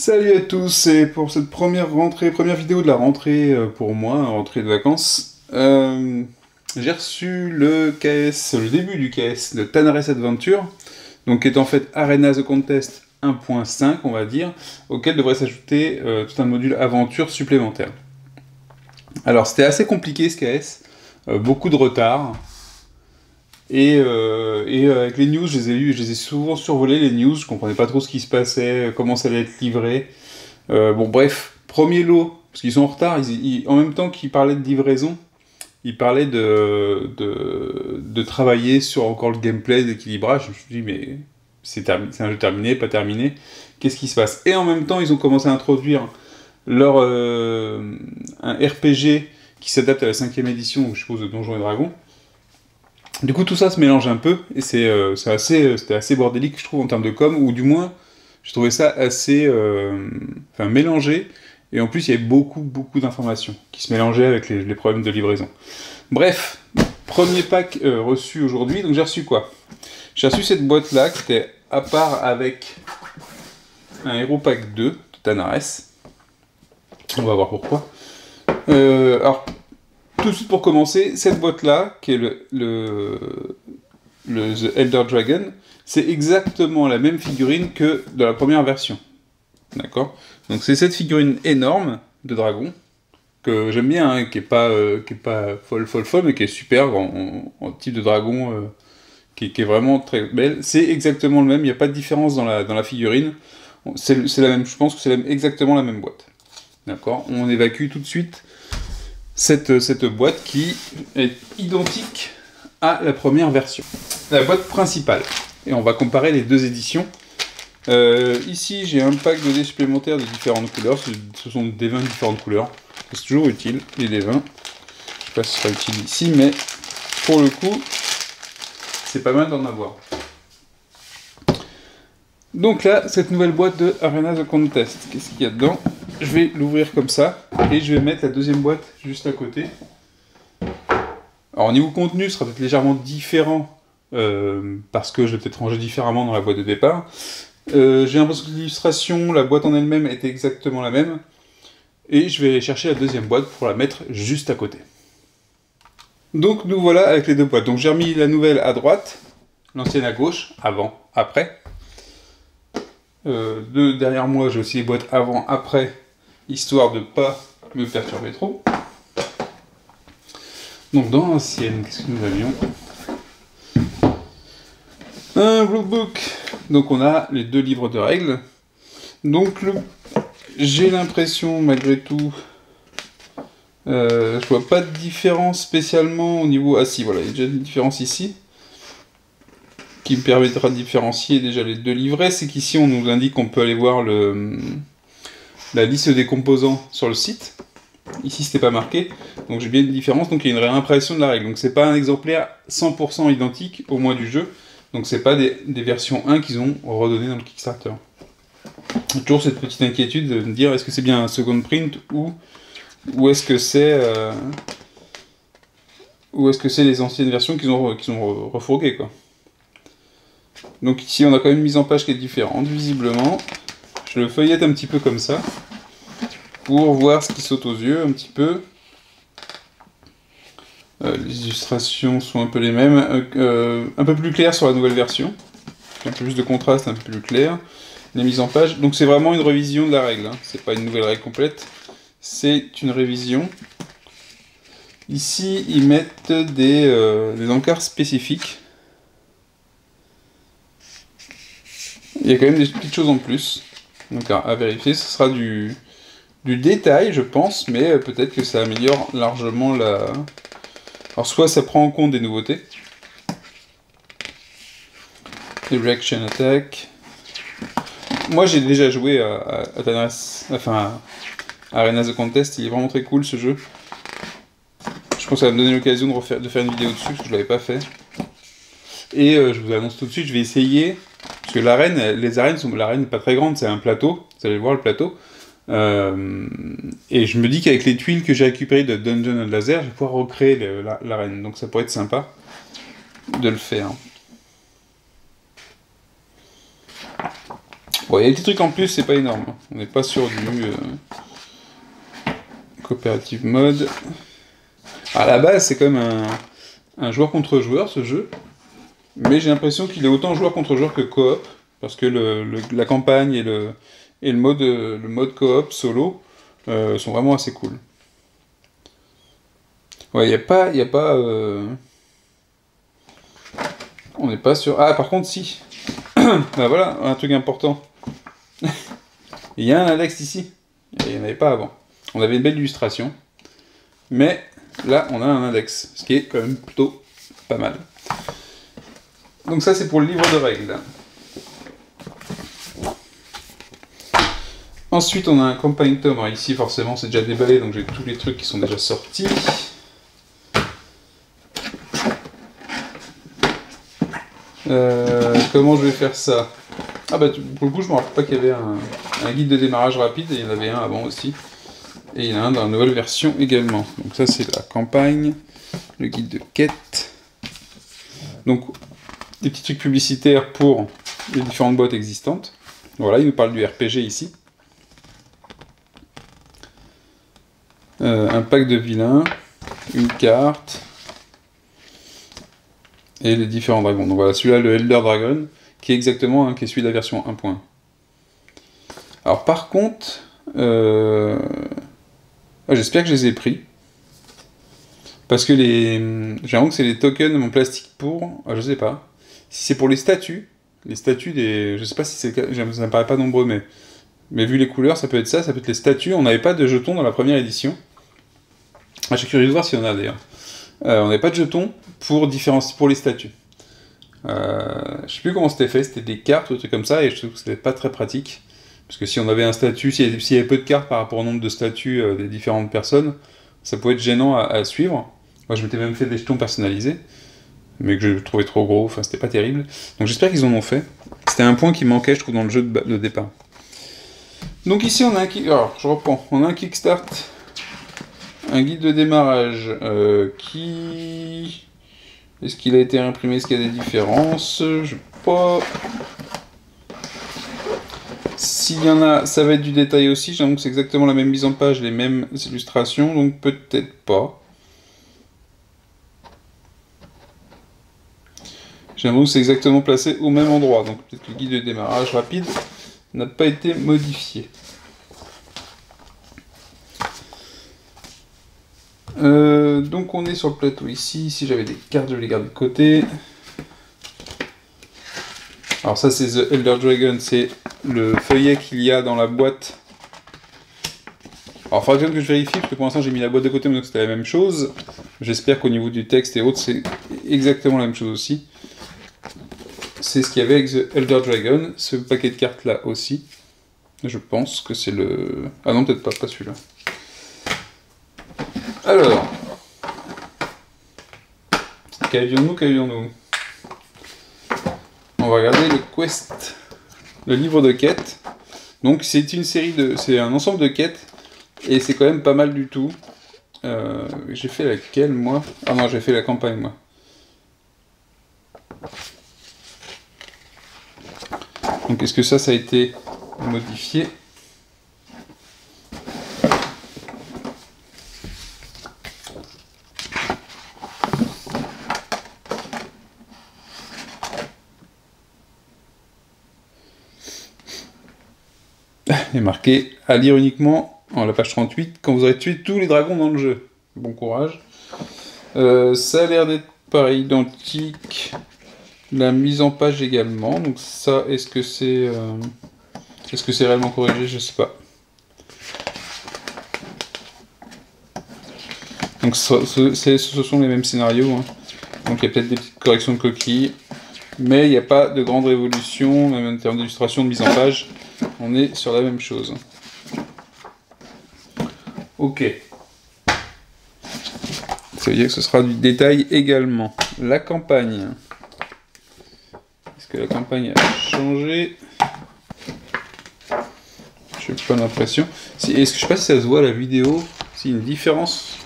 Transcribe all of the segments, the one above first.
Salut à tous, et pour cette première vidéo de la rentrée pour moi, rentrée de vacances, j'ai reçu le KS, le début du KS de Tanares Adventure, donc qui est en fait Arena The Contest 1.5 on va dire, auquel devrait s'ajouter tout un module aventure supplémentaire. Alors c'était assez compliqué ce KS, beaucoup de retard, et avec les news, je les ai souvent survolés les news, je comprenais pas trop ce qui se passait, comment ça allait être livré. Bon bref, premier lot, parce qu'ils sont en retard, en même temps qu'ils parlaient de livraison, ils parlaient de travailler sur encore le gameplay, d'équilibrage. Je me suis dit mais c'est un jeu terminé, pas terminé, qu'est-ce qui se passe? Et en même temps ils ont commencé à introduire un RPG qui s'adapte à la 5ème édition, donc je suppose de Donjons et Dragons. Du coup, tout ça se mélange un peu, et c'était assez bordélique, je trouve, en termes de com, ou du moins, je trouvais ça assez mélangé, et en plus, il y avait beaucoup d'informations qui se mélangeaient avec les problèmes de livraison. Bref, premier pack reçu aujourd'hui, donc j'ai reçu quoi? J'ai reçu cette boîte-là, qui était à part avec un Hero Pack 2 de Tanares. On va voir pourquoi. Alors, tout de suite pour commencer, cette boîte-là, qui est le The Elder Dragon, c'est exactement la même figurine que de la première version. D'accord? Donc c'est cette figurine énorme de dragon, que j'aime bien, hein, qui est pas folle, mais qui est super en type de dragon, qui est vraiment très belle. C'est exactement le même, il n'y a pas de différence dans la figurine. C'est la même, je pense que c'est exactement la même boîte. D'accord? On évacue tout de suite cette boîte qui est identique à la première version. La boîte principale. Et on va comparer les deux éditions. Ici, j'ai un pack de dés supplémentaires de différentes couleurs. Ce sont des vins de différentes couleurs. C'est toujours utile, les dés vins. Je sais pas si ce sera utile ici, mais pour le coup, c'est pas mal d'en avoir. Donc là, cette nouvelle boîte de Arena The Contest. Qu'est-ce qu'il y a dedans? Je vais l'ouvrir comme ça, et je vais mettre la deuxième boîte juste à côté. Alors au niveau contenu, ce sera peut-être légèrement différent, parce que je vais peut-être ranger différemment dans la boîte de départ. J'ai l'impression que l'illustration, la boîte en elle-même est exactement la même, et je vais chercher la deuxième boîte pour la mettre juste à côté. Donc nous voilà avec les deux boîtes. Donc j'ai remis la nouvelle à droite, l'ancienne à gauche, avant, après. Derrière moi, j'ai aussi les boîtes avant, après, histoire de pas me perturber trop. Donc dans l'ancienne, qu'est-ce que nous avions? Un rulebook. Donc on a les deux livres de règles. Donc j'ai l'impression, malgré tout, je vois pas de différence spécialement au niveau... Ah si, voilà, il y a déjà une différence ici, qui me permettra de différencier déjà les deux livrets. C'est qu'ici on nous indique qu'on peut aller voir la liste des composants sur le site. Ici c'était pas marqué, donc j'ai bien une différence, donc il y a une réimpression de la règle. Donc c'est pas un exemplaire 100% identique au moins du jeu, donc c'est pas des versions 1 qu'ils ont redonné dans le Kickstarter. Toujours cette petite inquiétude de me dire est-ce que c'est bien un second print ou est-ce que c'est les anciennes versions qu'ils ont refourguées quoi. Donc ici on a quand même une mise en page qui est différente visiblement. Je le feuillette un petit peu comme ça pour voir ce qui saute aux yeux un petit peu. Les illustrations sont un peu les mêmes, un peu plus claires sur la nouvelle version. Un peu plus de contraste, un peu plus clair. Les mises en page, donc c'est vraiment une révision de la règle, hein. C'est pas une nouvelle règle complète, c'est une révision. Ici, ils mettent des encarts spécifiques. Il y a quand même des petites choses en plus. Donc à vérifier, ce sera du détail, je pense, mais peut-être que ça améliore largement la... Alors soit ça prend en compte des nouveautés. Les Reaction Attack. Moi j'ai déjà joué à Tanares, enfin à Arena The Contest, il est vraiment très cool ce jeu. Je pense que ça va me donner l'occasion de faire une vidéo dessus, parce que je l'avais pas fait. Et je vous annonce tout de suite, je vais essayer, parce que l'arène n'est pas très grande, c'est un plateau, vous allez voir le plateau. Et je me dis qu'avec les tuiles que j'ai récupérées de Dungeon and Laser, je vais pouvoir recréer l'arène, donc ça pourrait être sympa de le faire. Bon, il y a des petits trucs en plus, c'est pas énorme. On n'est pas sur du coopérative mode. À la base, c'est quand même un joueur contre joueur, ce jeu. Mais j'ai l'impression qu'il est autant joueur contre joueur que coop. Parce que la campagne et le mode coop solo sont vraiment assez cool. Ouais, il n'y a pas... On n'est pas sur... Ah, par contre, si. Bah voilà, un truc important. Il y a un index ici. Et il n'y en avait pas avant. On avait une belle illustration. Mais là, on a un index. Ce qui est quand même plutôt pas mal. Donc ça, c'est pour le livre de règles. Ensuite, on a un campagne tome. Alors ici, forcément, c'est déjà déballé, donc j'ai tous les trucs qui sont déjà sortis. Comment je vais faire ça? Ah bah, pour le coup, je me rappelle pas qu'il y avait un guide de démarrage rapide, et il y en avait un avant aussi. Et il y en a un dans la nouvelle version également. Donc ça, c'est la campagne, le guide de quête. Donc, des petits trucs publicitaires pour les différentes boîtes existantes. Voilà, il nous parle du RPG ici. Un pack de vilains, une carte, et les différents dragons. Donc voilà, celui-là, le Elder Dragon, qui est exactement qui est celui de la version 1.1. Alors par contre, j'espère que je les ai pris. Parce que j'ai l'impression que c'est les tokens en plastique pour... je sais pas. Si c'est pour les statues des... Je sais pas si c'est le cas, ça me paraît pas nombreux, mais vu les couleurs, ça peut être ça, ça peut être les statues. On n'avait pas de jetons dans la première édition. Je suis curieux de voir s'il y en a d'ailleurs. On n'avait pas de jetons pour les statues. Je sais plus comment c'était fait, c'était des cartes ou des trucs comme ça, et je trouve que c'était pas très pratique. Parce que si on avait un statut, s'il y avait peu de cartes par rapport au nombre de statuts des différentes personnes, ça pouvait être gênant à suivre. Moi je m'étais même fait des jetons personnalisés, mais que je trouvais trop gros, enfin c'était pas terrible. Donc j'espère qu'ils en ont fait. C'était un point qui manquait, je trouve, dans le jeu de départ. Donc ici on a alors je reprends, on a un kickstart. Un guide de démarrage qui... Est-ce qu'il a été imprimé? Est-ce qu'il y a des différences? Je sais pas. S'il y en a, ça va être du détail aussi. J'ai l'impression que c'est exactement la même mise en page, les mêmes illustrations, donc peut-être pas. J'ai l'impression que c'est exactement placé au même endroit, donc peut-être que le guide de démarrage rapide n'a pas été modifié. Donc on est sur le plateau ici. Si j'avais des cartes, je les garde de côté. Alors ça c'est The Elder Dragon, c'est le feuillet qu'il y a dans la boîte. Alors il faudra que je vérifie, parce que pour l'instant j'ai mis la boîte de côté, mais c'était la même chose. J'espère qu'au niveau du texte et autres, c'est exactement la même chose aussi. C'est ce qu'il y avait avec The Elder Dragon, ce paquet de cartes là aussi. Je pense que c'est le... Ah non, peut-être pas celui-là. Alors, qu'avions-nous? On va regarder le quest, le livre de quêtes. Donc c'est une série c'est un ensemble de quêtes, et c'est quand même pas mal du tout. J'ai fait laquelle moi? Ah non, j'ai fait la campagne moi. Donc est-ce que ça a été modifié? Il est marqué à lire uniquement en la page 38 quand vous aurez tué tous les dragons dans le jeu. Bon courage. Ça a l'air d'être pareil, identique. La mise en page également. Donc ça, est-ce que c'est réellement corrigé? Je sais pas. Donc ce sont les mêmes scénarios. Hein. Donc il y a peut-être des petites corrections de coquilles. Mais il n'y a pas de grande révolution, même en termes d'illustration, de mise en page. On est sur la même chose. Ok. Ça veut dire que ce sera du détail également. La campagne. Est-ce que la campagne a changé? Je n'ai pas l'impression. Je sais pas si ça se voit à la vidéo. S'il y a une différence.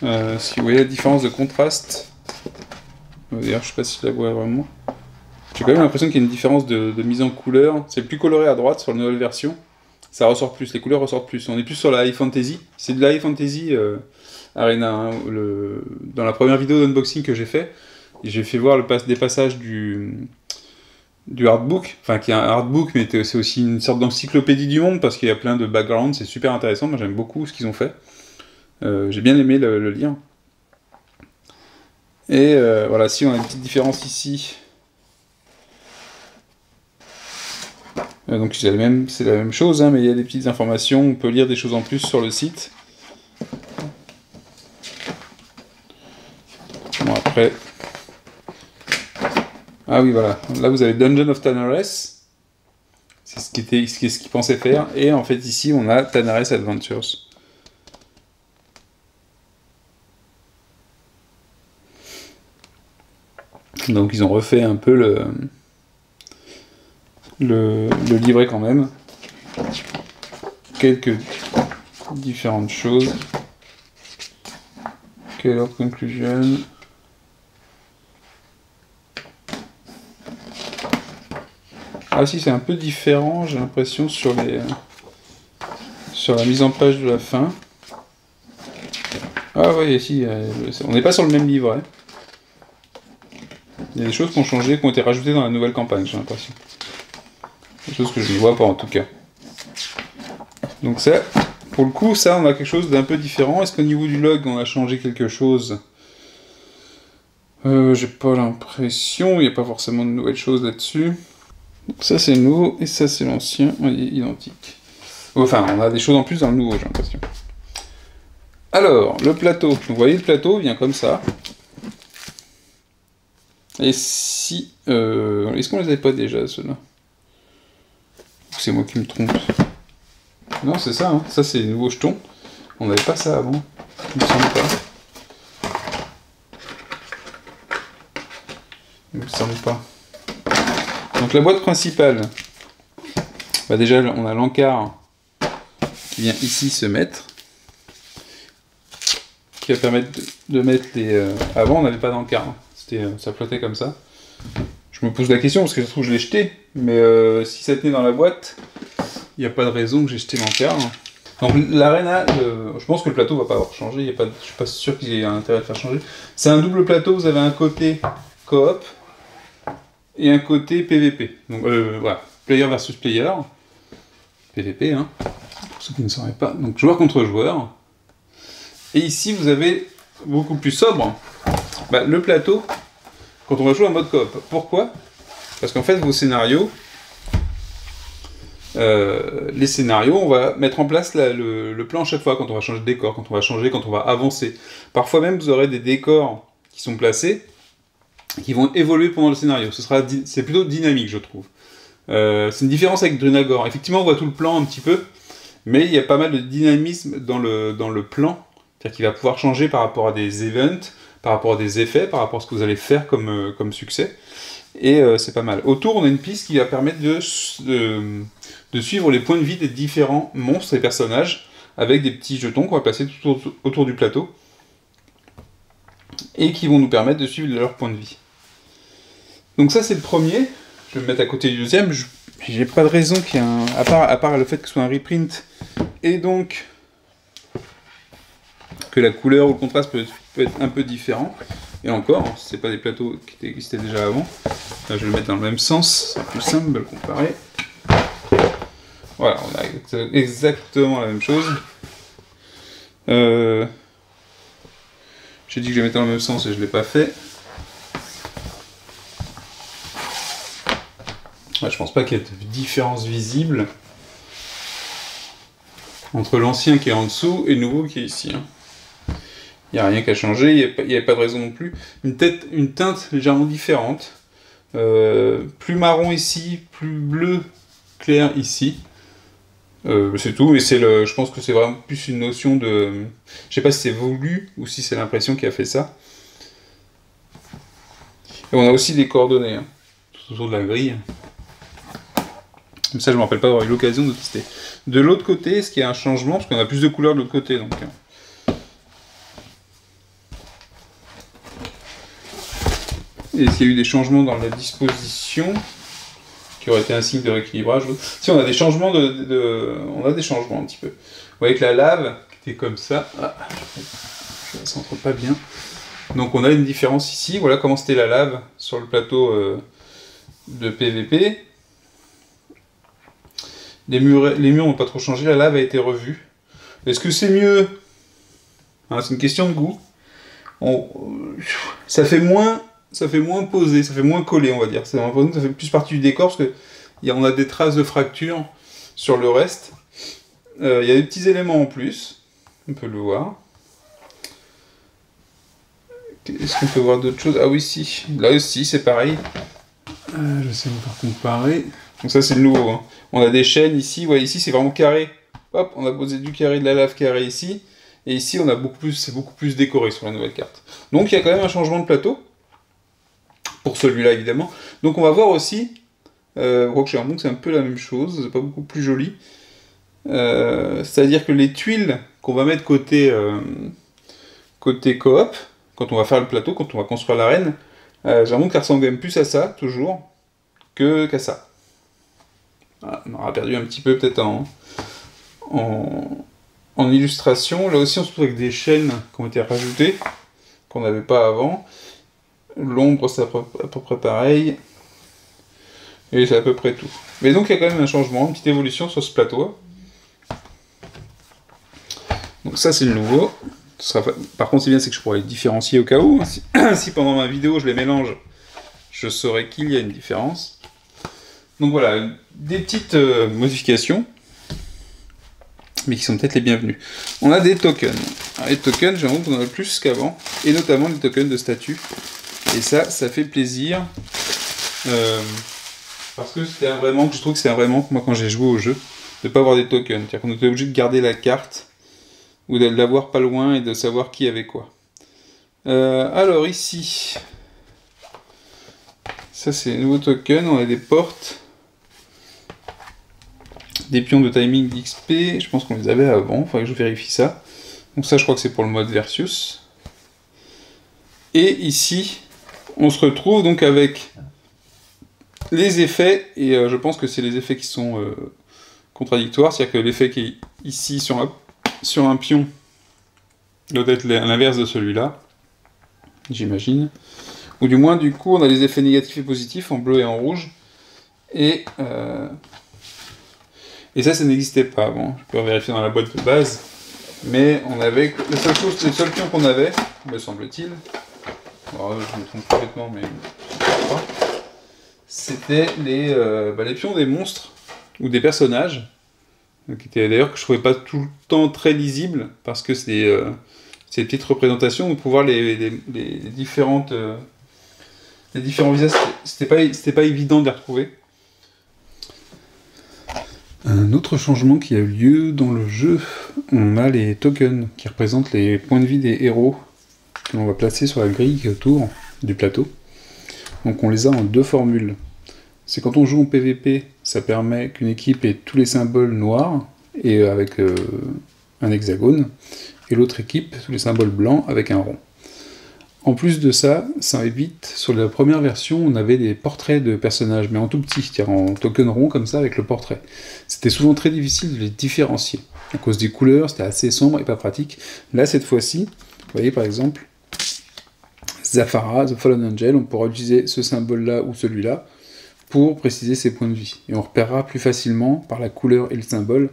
Si vous voyez la différence de contraste. D'ailleurs, je sais pas si je la vois vraiment. J'ai quand même l'impression qu'il y a une différence de mise en couleur. C'est plus coloré à droite sur la nouvelle version. Ça ressort plus, les couleurs ressortent plus. On est plus sur la High Fantasy. C'est de la High Fantasy Arena. Hein, dans la première vidéo d'unboxing que j'ai fait, j'ai fait voir des passages du artbook. Enfin, qui est un artbook, mais c'est aussi une sorte d'encyclopédie du monde parce qu'il y a plein de backgrounds. C'est super intéressant. Moi, j'aime beaucoup ce qu'ils ont fait. J'ai bien aimé le lire. Et voilà, si on a une petite différence ici. Donc c'est la même chose, hein, mais il y a des petites informations, on peut lire des choses en plus sur le site. Bon après... Ah oui voilà, là vous avez Dungeon of Tanares, c'est ce qu'ils pensaient faire, et en fait ici on a Tanares Adventures. Donc ils ont refait un peu le livret quand même. Quelques différentes choses. Color Conclusion. Ah si, c'est un peu différent, j'ai l'impression, sur la mise en page de la fin. Ah ouais, si, on n'est pas sur le même livret. Il y a des choses qui ont changé, qui ont été rajoutées dans la nouvelle campagne, j'ai l'impression. Des choses que je ne vois pas en tout cas. Donc ça, pour le coup, ça on a quelque chose d'un peu différent. Est-ce qu'au niveau du log on a changé quelque chose? J'ai pas l'impression, il n'y a pas forcément de nouvelles choses là-dessus. Donc ça c'est nouveau, et ça c'est l'ancien, il est identique. Enfin, on a des choses en plus dans le nouveau, j'ai l'impression. Alors, le plateau. Vous voyez, le plateau vient comme ça. Et si... est-ce qu'on les avait pas déjà, ceux-là? C'est moi qui me trompe. Non, c'est ça, hein. Ça c'est les nouveaux jetons. On n'avait pas ça avant. Il me semble pas. Il me semble pas. Donc la boîte principale. Bah déjà, on a l'encart qui vient ici se mettre. Qui va permettre de mettre les... Avant, on n'avait pas d'encart. Hein. Ça flottait comme ça. Je me pose la question, parce que je trouve que je l'ai jeté. Mais si ça tenait dans la boîte, il n'y a pas de raison que j'ai jeté l'encart. Donc l'arena, je pense que le plateau va pas avoir changé. Je suis pas sûr qu'il y ait un intérêt de faire changer. C'est un double plateau, vous avez un côté coop et un côté PVP. Donc voilà, player versus player. PVP, hein, pour ceux qui ne sauraient pas. Donc joueur contre joueur. Et ici, vous avez beaucoup plus sobre. Bah, le plateau, quand on va jouer en mode coop. Pourquoi? Parce qu'en fait, vos scénarios, les scénarios, on va mettre en place le plan à chaque fois, quand on va changer de décor, quand on va changer, quand on va avancer. Parfois même, vous aurez des décors qui sont placés, qui vont évoluer pendant le scénario. C'est plutôt dynamique, je trouve. C'est une différence avec Drunagor. Effectivement, on voit tout le plan un petit peu, mais il y a pas mal de dynamisme dans le plan. C'est-à-dire qu'il va pouvoir changer par rapport à des events, par rapport à des effets, par rapport à ce que vous allez faire comme succès. Et c'est pas mal. Autour, on a une piste qui va permettre de suivre les points de vie des différents monstres et personnages, avec des petits jetons qu'on va placer tout autour du plateau, et qui vont nous permettre de suivre leur point de vie. Donc ça, c'est le premier. Je vais me mettre à côté du deuxième. J'ai pas de raison qu'il y ait un... À part le fait que ce soit un reprint, et donc que la couleur ou le contraste peut être un peu différent. Et encore, c'est pas des plateaux qui existaient déjà avant. Là, je vais le mettre dans le même sens, c'est plus simple de le comparer. Voilà, on a exactement la même chose. J'ai dit que je les mettais dans le même sens et je l'ai pas fait. Ouais, je pense pas qu'il y ait de différence visible entre l'ancien qui est en dessous et le nouveau qui est ici. Hein. Il n'y a rien qu'à changer, il n'y avait pas de raison non plus. Une teinte légèrement différente. Plus marron ici, plus bleu clair ici. C'est tout, mais je pense que c'est vraiment plus une notion de... Je sais pas si c'est voulu ou si c'est l'impression qui a fait ça. Et on a aussi des coordonnées, hein, tout autour de la grille. Comme ça, je ne me rappelle pas d'avoir eu l'occasion de tester. De l'autre côté, est-ce qu'il y a un changement? Parce qu'on a plus de couleurs de l'autre côté, donc... Et s'il y a eu des changements dans la disposition, qui aurait été un signe de rééquilibrage. Si on a des changements on a des changements un petit peu. Vous voyez que la lave, qui était comme ça, ça rentre pas bien. Donc on a une différence ici, voilà comment c'était la lave sur le plateau de PVP. Les murs n'ont pas trop changé, la lave a été revue. Est-ce que c'est mieux? C'est une question de goût. Ça fait moins posé, ça fait moins collé, on va dire. Ça fait plus partie du décor parce qu'on a des traces de fractures sur le reste. Il y a des petits éléments en plus, on peut le voir. Est-ce qu'on peut voir d'autres choses? Ah oui, si. Là aussi, c'est pareil. Je sais vous faire comparer. Donc ça, c'est le nouveau. Hein. On a des chaînes ici. Vous voyez, ici, c'est vraiment carré. Hop, on a posé du carré, de la lave carré ici. Et ici, on a c'est beaucoup plus décoré sur la nouvelle carte. Donc, il y a quand même un changement de plateau. Pour celui-là, évidemment. Donc, on va voir aussi... Rock Sherman, c'est un peu la même chose. C'est pas beaucoup plus joli. C'est-à-dire que les tuiles qu'on va mettre côté coop, quand on va faire le plateau, quand on va construire l'arène, j'ai l'impression qu'elle ressemble quand même plus à ça, toujours, qu'à ça. Voilà, on aura perdu un petit peu peut-être en illustration. Là aussi, on se trouve avec des chaînes qui ont été rajoutées, qu'on n'avait pas avant. L'ombre, c'est à peu près pareil. Et c'est à peu près tout. Mais donc, il y a quand même un changement, une petite évolution sur ce plateau. Donc ça, c'est le nouveau. Par contre, c'est bien, c'est que je pourrais les différencier au cas où. Si pendant ma vidéo, je les mélange, je saurais qu'il y a une différence. Donc voilà, des petites modifications, mais qui sont peut-être les bienvenues. On a des tokens. Alors, les tokens, j'ai l'impression qu'on en a plus qu'avant, et notamment les tokens de statut. Et ça fait plaisir. Parce que c'était un vrai manque, je trouve que c'est un vrai manque, moi, quand j'ai joué au jeu, de ne pas avoir des tokens. C'est-à-dire qu'on était obligé de garder la carte, ou de l'avoir pas loin, et de savoir qui avait quoi. Alors, ici, ça c'est les nouveaux tokens, on a des portes, des pions de timing d'XP, je pense qu'on les avait avant, il faudrait que je vérifie ça. Donc ça, je crois que c'est pour le mode Versus. Et ici, on se retrouve donc avec... les effets, et je pense que c'est les effets qui sont contradictoires, c'est-à-dire que l'effet qui est ici sur un pion doit être l'inverse de celui-là, j'imagine. Ou du moins, du coup, on a les effets négatifs et positifs en bleu et en rouge, et ça n'existait pas avant. Je peux vérifier dans la boîte de base, mais on avait... le seul pion qu'on avait, me semble-t-il, alors, je me trompe complètement, mais je ne sais pas, c'était les pions des monstres, ou des personnages, qui étaient d'ailleurs que je trouvais pas tout le temps très lisibles, parce que c'est des petites représentations, pour voir les différents visages, c'était pas évident de les retrouver. Un autre changement qui a eu lieu dans le jeu, on a les tokens, qui représentent les points de vie des héros, que l'on va placer sur la grille autour du plateau. Donc on les a en deux formules. C'est quand on joue en PVP, ça permet qu'une équipe ait tous les symboles noirs, et avec un hexagone, et l'autre équipe, tous les symboles blancs, avec un rond. En plus de ça, ça évite, sur la première version, on avait des portraits de personnages, mais en tout petit, c'est-à-dire en token rond, comme ça, avec le portrait. C'était souvent très difficile de les différencier. À cause des couleurs, c'était assez sombre et pas pratique. Là, cette fois-ci, vous voyez par exemple, Zafara, The Fallen Angel, on pourra utiliser ce symbole-là ou celui-là, pour préciser ses points de vie. Et on repérera plus facilement, par la couleur et le symbole,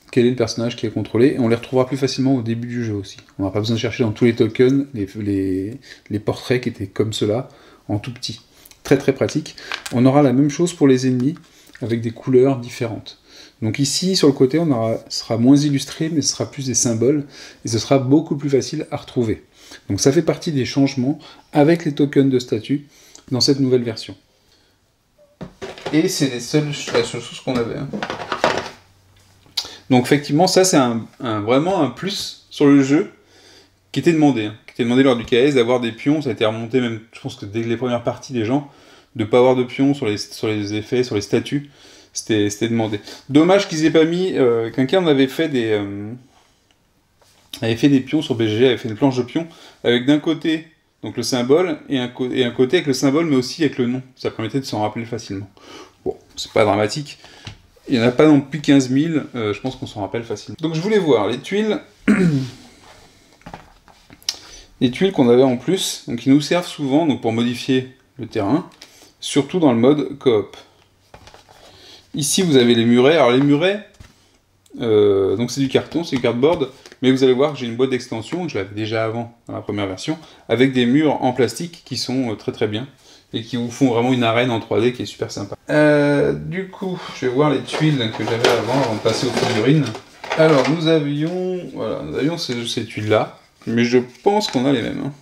quel est le personnage qui est contrôlé, et on les retrouvera plus facilement au début du jeu aussi. On n'aura pas besoin de chercher dans tous les tokens les portraits qui étaient comme cela, en tout petit. Très très pratique. On aura la même chose pour les ennemis, avec des couleurs différentes. Donc ici, sur le côté, ce sera moins illustré, mais ce sera plus des symboles, et ce sera beaucoup plus facile à retrouver. Donc ça fait partie des changements avec les tokens de statut dans cette nouvelle version. Et c'est la seule chose qu'on avait. Hein. Donc effectivement, ça c'est vraiment un plus sur le jeu qui était demandé. Hein, qui était demandé lors du KS d'avoir des pions. Ça a été remonté même, je pense que dès les premières parties des gens, de ne pas avoir de pions sur les effets, sur les statuts. C'était demandé. Dommage qu'ils aient pas mis... quelqu'un avait fait des pions sur BGG, avait fait une planche de pions, avec d'un côté donc le symbole, et un côté avec le symbole, mais aussi avec le nom. Ça permettait de s'en rappeler facilement. Bon, c'est pas dramatique. Il n'y en a pas non plus 15 000, je pense qu'on s'en rappelle facilement. Donc je voulais voir les tuiles... les tuiles qu'on avait en plus, donc qui nous servent souvent donc, pour modifier le terrain, surtout dans le mode coop. Ici, vous avez les murets. Alors les murets, donc c'est du carton, c'est du cardboard, mais vous allez voir que j'ai une boîte d'extension, je l'avais déjà avant, dans la première version, avec des murs en plastique qui sont très très bien, et qui vous font vraiment une arène en 3D qui est super sympa. Du coup, je vais voir les tuiles que j'avais avant de passer aux figurines. Alors, nous avions ces tuiles-là, mais je pense qu'on a les mêmes. Hein.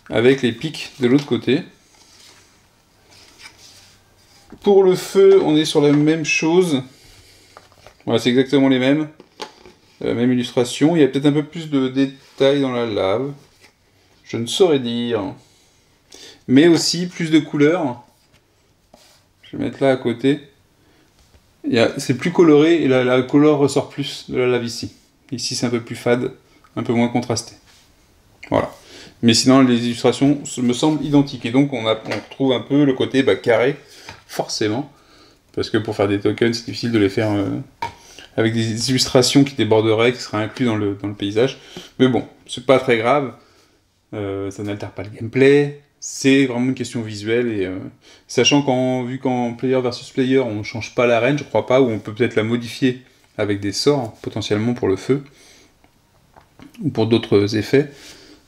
Avec les pics de l'autre côté. Pour le feu, on est sur la même chose. Voilà, c'est exactement les mêmes. Même illustration. Il y a peut-être un peu plus de détails dans la lave. Je ne saurais dire. Mais aussi plus de couleurs. Je vais mettre là à côté. C'est plus coloré et la couleur ressort plus de la lave ici. Ici, c'est un peu plus fade, un peu moins contrasté. Voilà. Mais sinon, les illustrations me semblent identiques. Et donc, on retrouve un peu le côté carré, forcément. Parce que pour faire des tokens, c'est difficile de les faire avec des illustrations qui déborderaient, qui seraient inclus dans le paysage. Mais bon, c'est pas très grave. Ça n'altère pas le gameplay. C'est vraiment une question visuelle. Et sachant vu qu'en player versus player, on ne change pas l'arène, je crois pas, ou on peut peut-être la modifier avec des sorts, potentiellement pour le feu, ou pour d'autres effets.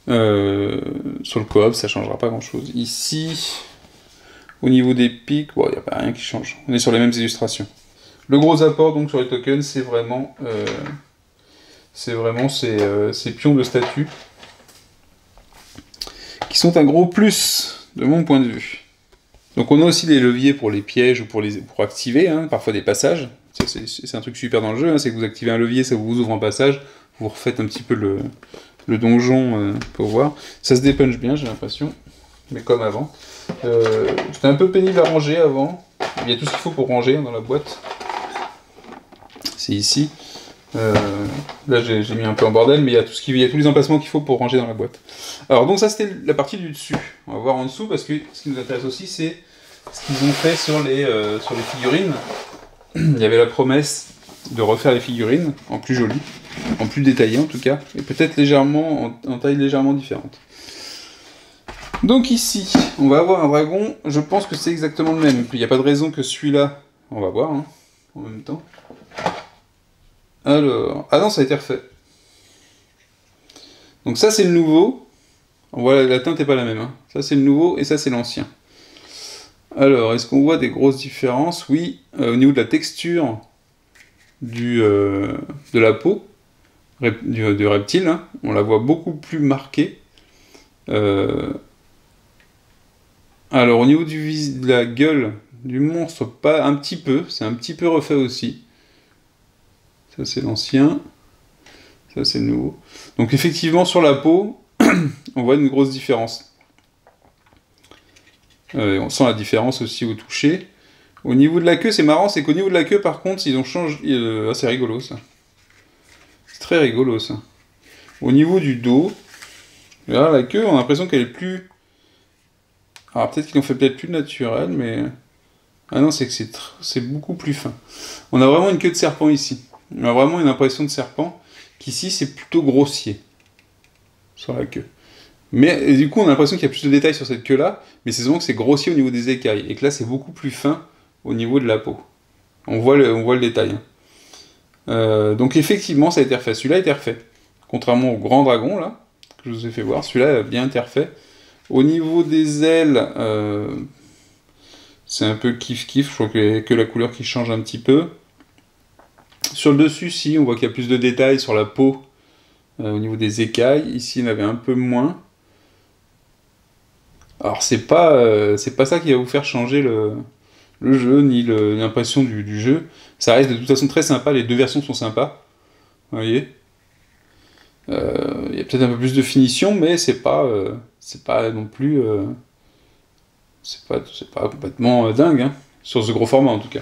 Sur le coop, ça changera pas grand-chose. Ici, au niveau des pics, il n'y a pas rien qui change. On est sur les mêmes illustrations. Le gros apport donc sur les tokens, c'est vraiment ces pions de statue qui sont un gros plus de mon point de vue. Donc on a aussi des leviers pour les pièges ou pour activer, hein, parfois des passages. C'est un truc super dans le jeu, hein, c'est que vous activez un levier, ça vous ouvre un passage, vous refaites un petit peu le donjon pour voir. Ça se dépunch bien, j'ai l'impression, mais comme avant. C'était un peu pénible à ranger avant. Il y a tout ce qu'il faut pour ranger dans la boîte. C'est ici. Là j'ai mis un peu en bordel, mais il y a tous les emplacements qu'il faut pour ranger dans la boîte. Alors donc ça c'était la partie du dessus. On va voir en dessous parce que ce qui nous intéresse aussi c'est ce qu'ils ont fait sur les figurines. Il y avait la promesse de refaire les figurines en plus jolies, en plus détaillées en tout cas, et peut-être légèrement en taille légèrement différente. Donc ici, on va avoir un dragon, je pense que c'est exactement le même. Il n'y a pas de raison que celui-là, on va voir hein, en même temps. Alors, ah non, ça a été refait. Donc ça c'est le nouveau. Voilà, la teinte n'est pas la même. Hein. Ça c'est le nouveau et ça c'est l'ancien. Alors, est-ce qu'on voit des grosses différences? Oui, au niveau de la texture de la peau du reptile, hein, on la voit beaucoup plus marquée. Alors, au niveau de la gueule du monstre, pas un petit peu, c'est un petit peu refait aussi. Ça, c'est l'ancien. Ça, c'est le nouveau. Donc, effectivement, sur la peau, on voit une grosse différence. On sent la différence aussi au toucher. Au niveau de la queue, c'est marrant, c'est qu'au niveau de la queue, par contre, ils ont changé... Ah, c'est rigolo, ça. C'est très rigolo, ça. Au niveau du dos, là, la queue, on a l'impression qu'elle est plus... Alors, peut-être qu'ils l'ont fait peut-être plus naturel, mais... Ah non, c'est que c'est beaucoup plus fin. On a vraiment une queue de serpent ici. On a vraiment une impression de serpent, qu'ici, c'est plutôt grossier. Sur la queue. Mais du coup, on a l'impression qu'il y a plus de détails sur cette queue-là, mais c'est souvent que c'est grossier au niveau des écailles, et que là, c'est beaucoup plus fin au niveau de la peau. On voit le détail. Donc effectivement, ça a été refait. Celui-là a été refait. Contrairement au grand dragon, là, que je vous ai fait voir, celui-là a bien été refait. Au niveau des ailes, c'est un peu kiff-kiff, je crois que la couleur qui change un petit peu. Sur le dessus, si, on voit qu'il y a plus de détails sur la peau, au niveau des écailles. Ici, il y en avait un peu moins. Alors, c'est pas ça qui va vous faire changer le jeu, ni l'impression du jeu. Ça reste de toute façon très sympa, les deux versions sont sympas. Vous voyez, il y a peut-être un peu plus de finition, mais c'est pas non plus... c'est pas complètement dingue, hein, sur ce gros format en tout cas.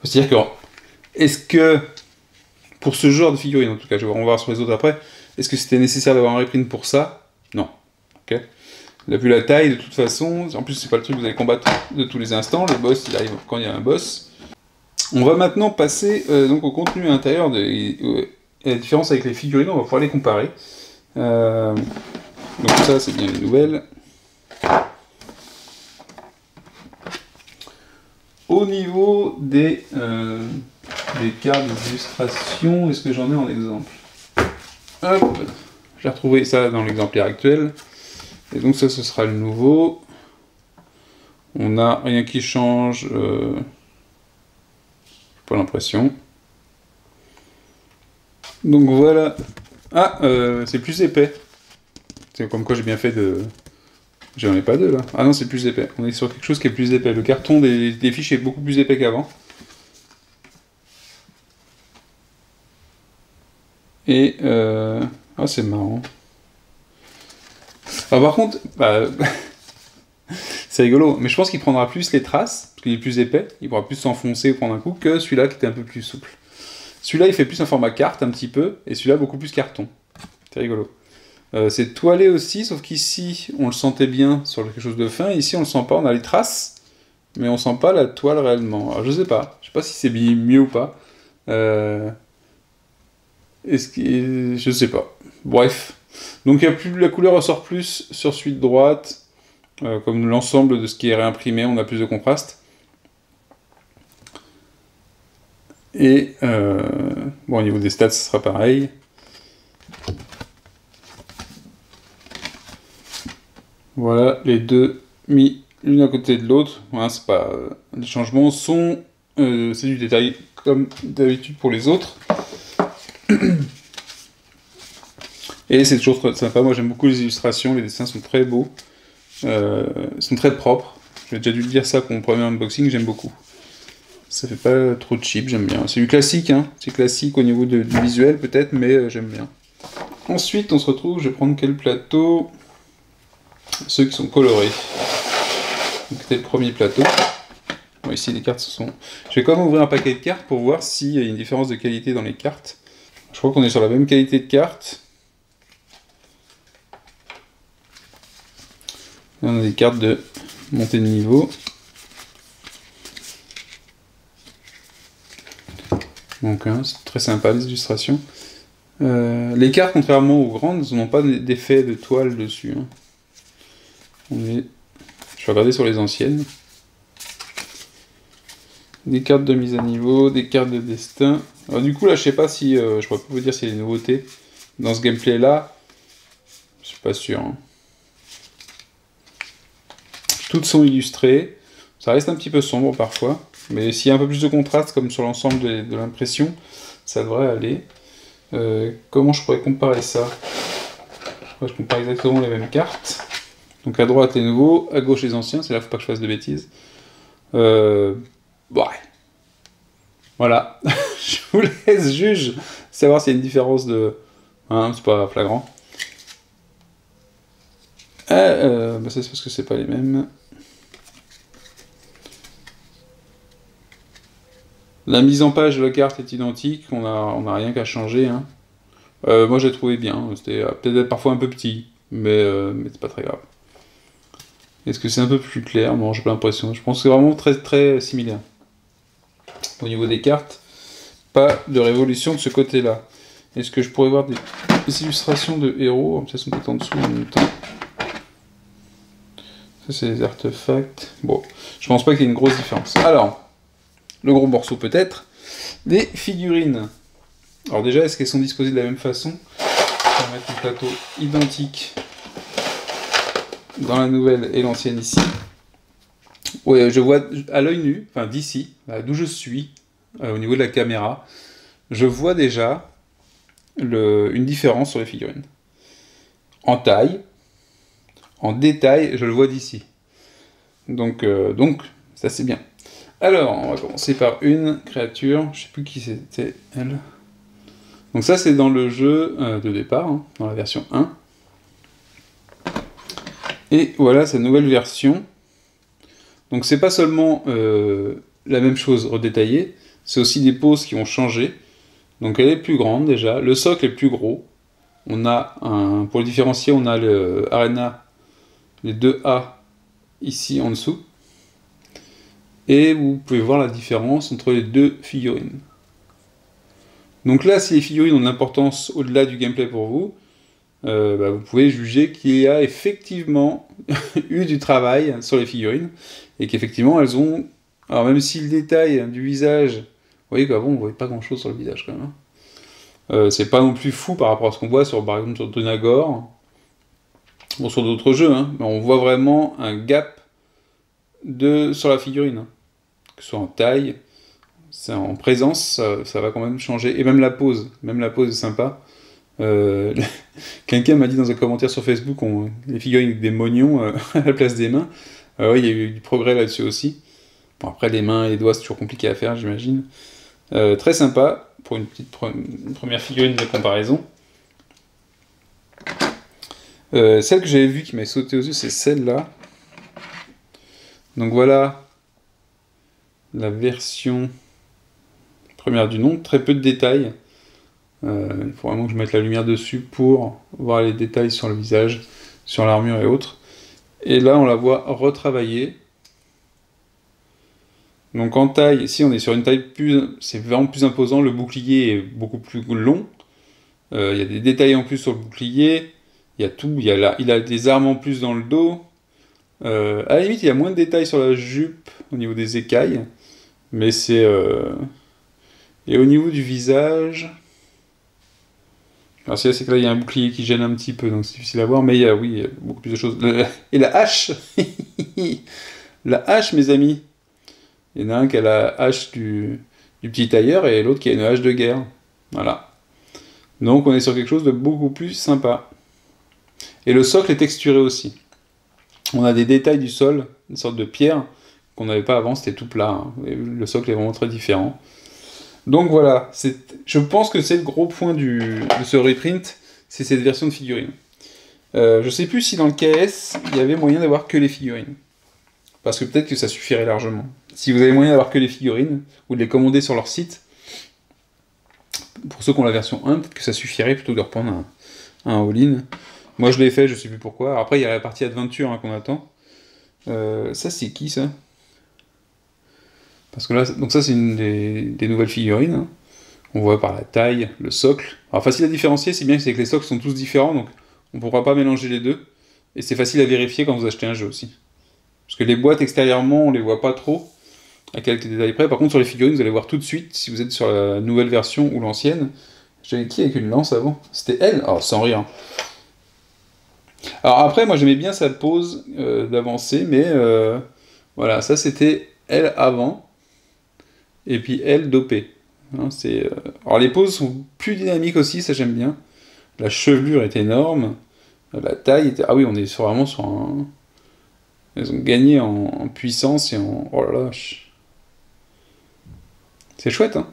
C'est-à-dire que, est-ce que pour ce genre de figurine en tout cas, on va voir sur les autres après. Est-ce que c'était nécessaire d'avoir un reprint pour ça? Non. Ok. On a vu la taille de toute façon, en plus c'est pas le truc que vous allez combattre de tous les instants, le boss il arrive quand il y a un boss. On va maintenant passer donc au contenu intérieur et la différence avec les figurines, on va pouvoir les comparer. Donc ça c'est bien les nouvelles. Au niveau des cartes d'illustration, est-ce que j'en ai en exemple? Hop, j'ai retrouvé ça dans l'exemplaire actuel. Et donc ça, ce sera le nouveau. On n'a rien qui change. Pas l'impression. Donc voilà. Ah, c'est plus épais. C'est comme quoi j'ai bien fait de... J'en ai pas deux là. Ah non, c'est plus épais. On est sur quelque chose qui est plus épais. Le carton des fiches est beaucoup plus épais qu'avant. Et ah, c'est marrant. Alors, par contre, bah, c'est rigolo, mais je pense qu'il prendra plus les traces, parce qu'il est plus épais, il pourra plus s'enfoncer ou prendre un coup, que celui-là qui était un peu plus souple. Celui-là, il fait plus un format carte, un petit peu, et celui-là, beaucoup plus carton. C'est rigolo. C'est toilé aussi, sauf qu'ici, on le sentait bien sur quelque chose de fin, ici, on le sent pas, on a les traces, mais on sent pas la toile réellement. Alors, je sais pas si c'est mieux ou pas. Je sais pas. Bref. Donc la couleur ressort plus sur celui de droite, comme l'ensemble de ce qui est réimprimé, on a plus de contraste. Et bon, au niveau des stats, ce sera pareil. Voilà, les deux mis l'une à côté de l'autre. Voilà, c'est pas les changements sont c'est du détail comme d'habitude pour les autres. Et c'est toujours très sympa, moi j'aime beaucoup les illustrations, les dessins sont très beaux, sont très propres. J'ai déjà dû le dire ça pour mon premier unboxing, j'aime beaucoup. Ça fait pas trop cheap, j'aime bien. C'est du classique, hein. C'est classique au niveau du visuel peut-être, mais j'aime bien. Ensuite on se retrouve, je vais prendre quel plateau? Ceux qui sont colorés. Donc c'était le premier plateau. Bon, ici les cartes sont... Je vais quand même ouvrir un paquet de cartes pour voir s'il y a une différence de qualité dans les cartes. Je crois qu'on est sur la même qualité de cartes. On a des cartes de montée de niveau. Donc hein, c'est très sympa les illustrations. Les cartes, contrairement aux grandes, n'ont pas d'effet de toile dessus. Hein. Je vais regarder sur les anciennes. Des cartes de mise à niveau, des cartes de destin. Alors du coup là je sais pas si... je pourrais pas vous dire s'il y a des nouveautés dans ce gameplay là. Je suis pas sûr. Hein. Toutes sont illustrées. Ça reste un petit peu sombre parfois. Mais s'il y a un peu plus de contraste comme sur l'ensemble de l'impression, ça devrait aller. Comment je pourrais comparer ça? Je compare exactement les mêmes cartes. Donc à droite les nouveaux, à gauche les anciens. C'est là, faut pas que je fasse de bêtises. Ouais. Voilà. Je vous laisse juge, savoir s'il y a une différence de... Hein, c'est pas flagrant. Bah ça c'est parce que c'est pas les mêmes. La mise en page de la carte est identique, on a rien qu'à changer. Hein. Moi j'ai trouvé bien, c'était peut-être parfois un peu petit, mais c'est pas très grave. Est-ce que c'est un peu plus clair? Non, j'ai pas l'impression. Je pense que c'est vraiment très très similaire. Au niveau des cartes, pas de révolution de ce côté-là. Est-ce que je pourrais voir des illustrations de héros? Ça sont peut-être en dessous en même temps. Ça c'est des artefacts. Bon, je pense pas qu'il y ait une grosse différence. Alors, le gros morceau peut-être. Les figurines. Alors déjà, est-ce qu'elles sont disposées de la même façon? On va mettre un plateau identique dans la nouvelle et l'ancienne ici. Ouais, je vois à l'œil nu, enfin d'ici, d'où je suis, au niveau de la caméra, je vois déjà une différence sur les figurines. En taille, en détail, je le vois d'ici. Donc ça c'est bien. Alors, on va commencer par une créature, je sais plus qui c'était elle. Donc ça c'est dans le jeu de départ, hein, dans la version 1. Et voilà sa nouvelle version. Donc c'est pas seulement la même chose redétaillée, c'est aussi des poses qui ont changé. Donc elle est plus grande déjà. Le socle est plus gros. On a pour le différencier, on a le Arena, les deux A ici en dessous. Et vous pouvez voir la différence entre les deux figurines. Donc là, si les figurines ont de l'importance au-delà du gameplay pour vous, vous pouvez juger qu'il y a effectivement eu du travail sur les figurines, et qu'effectivement elles ont... Alors même si le détail du visage... Vous voyez qu'avant on ne voyait pas grand-chose sur le visage quand même. C'est pas non plus fou par rapport à ce qu'on voit sur, par exemple, sur Donagor, ou sur d'autres jeux, hein, mais on voit vraiment un gap sur la figurine. Hein. Que ce soit en taille, en présence, ça va quand même changer. Et même la pose est sympa. Quelqu'un m'a dit dans un commentaire sur Facebook, les figurines avec des mognons à la place des mains. Oui, il y a eu du progrès là-dessus aussi. Bon, après, les mains et les doigts, c'est toujours compliqué à faire, j'imagine. Très sympa, pour une première figurine de comparaison. Celle que j'avais vue qui m'a sauté aux yeux, c'est celle-là. Donc voilà la version première du nom, très peu de détails. Il faut vraiment que je mette la lumière dessus pour voir les détails sur le visage, sur l'armure et autres. Et là, on la voit retravaillée. Donc en taille, ici on est sur une taille c'est vraiment plus imposant, le bouclier est beaucoup plus long. Il y a des détails en plus sur le bouclier, il y a tout, il a des armes en plus dans le dos. À la limite, il y a moins de détails sur la jupe au niveau des écailles, mais c'est... Et au niveau du visage... Alors c'est que là il y a un bouclier qui gêne un petit peu, donc c'est difficile à voir, mais il y a beaucoup plus de choses. Et la hache la hache, mes amis. Il y en a un qui a la hache du petit tailleur et l'autre qui a une hache de guerre. Voilà. Donc on est sur quelque chose de beaucoup plus sympa. Et le socle est texturé aussi. On a des détails du sol, une sorte de pierre qu'on n'avait pas avant, c'était tout plat. Hein. Et le socle est vraiment très différent. Donc voilà, je pense que c'est le gros point de ce reprint, c'est cette version de figurine. Je sais plus si dans le KS, il y avait moyen d'avoir que les figurines. Parce que peut-être que ça suffirait largement. Si vous avez moyen d'avoir que les figurines, ou de les commander sur leur site, pour ceux qui ont la version 1, peut-être que ça suffirait plutôt que de reprendre un all-in. Moi je l'ai fait, je sais plus pourquoi. Après il y a la partie Adventure hein, qu'on attend. Ça c'est qui ça? Parce que là, donc ça c'est une des nouvelles figurines. Hein. On voit par la taille, le socle. Alors facile à différencier, c'est bien que les socles sont tous différents, donc on ne pourra pas mélanger les deux. Et c'est facile à vérifier quand vous achetez un jeu aussi. Parce que les boîtes extérieurement, on les voit pas trop, à quelques détails près. Par contre, sur les figurines, vous allez voir tout de suite, si vous êtes sur la nouvelle version ou l'ancienne. J'avais qui avec une lance avant? C'était elle? Alors, sans rire. Alors après, moi j'aimais bien sa pose d'avancée, mais voilà, ça c'était elle avant, et puis elle dopée. Hein, alors les poses sont plus dynamiques aussi, ça j'aime bien. La chevelure est énorme, la taille était... Ah oui, on est vraiment sur un... Elles ont gagné en puissance et en... Oh la vache. C'est chouette, hein.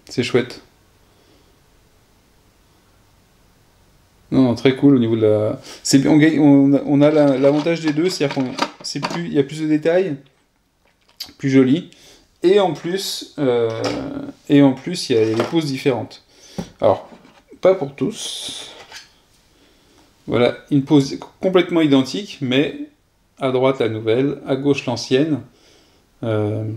C'est chouette. Non, très cool au niveau de la... On a l'avantage des deux, c'est-à-dire il y a plus de détails, plus joli, et en plus, il y a des poses différentes. Alors, pas pour tous. Voilà, une pose complètement identique, mais à droite la nouvelle, à gauche l'ancienne. Alors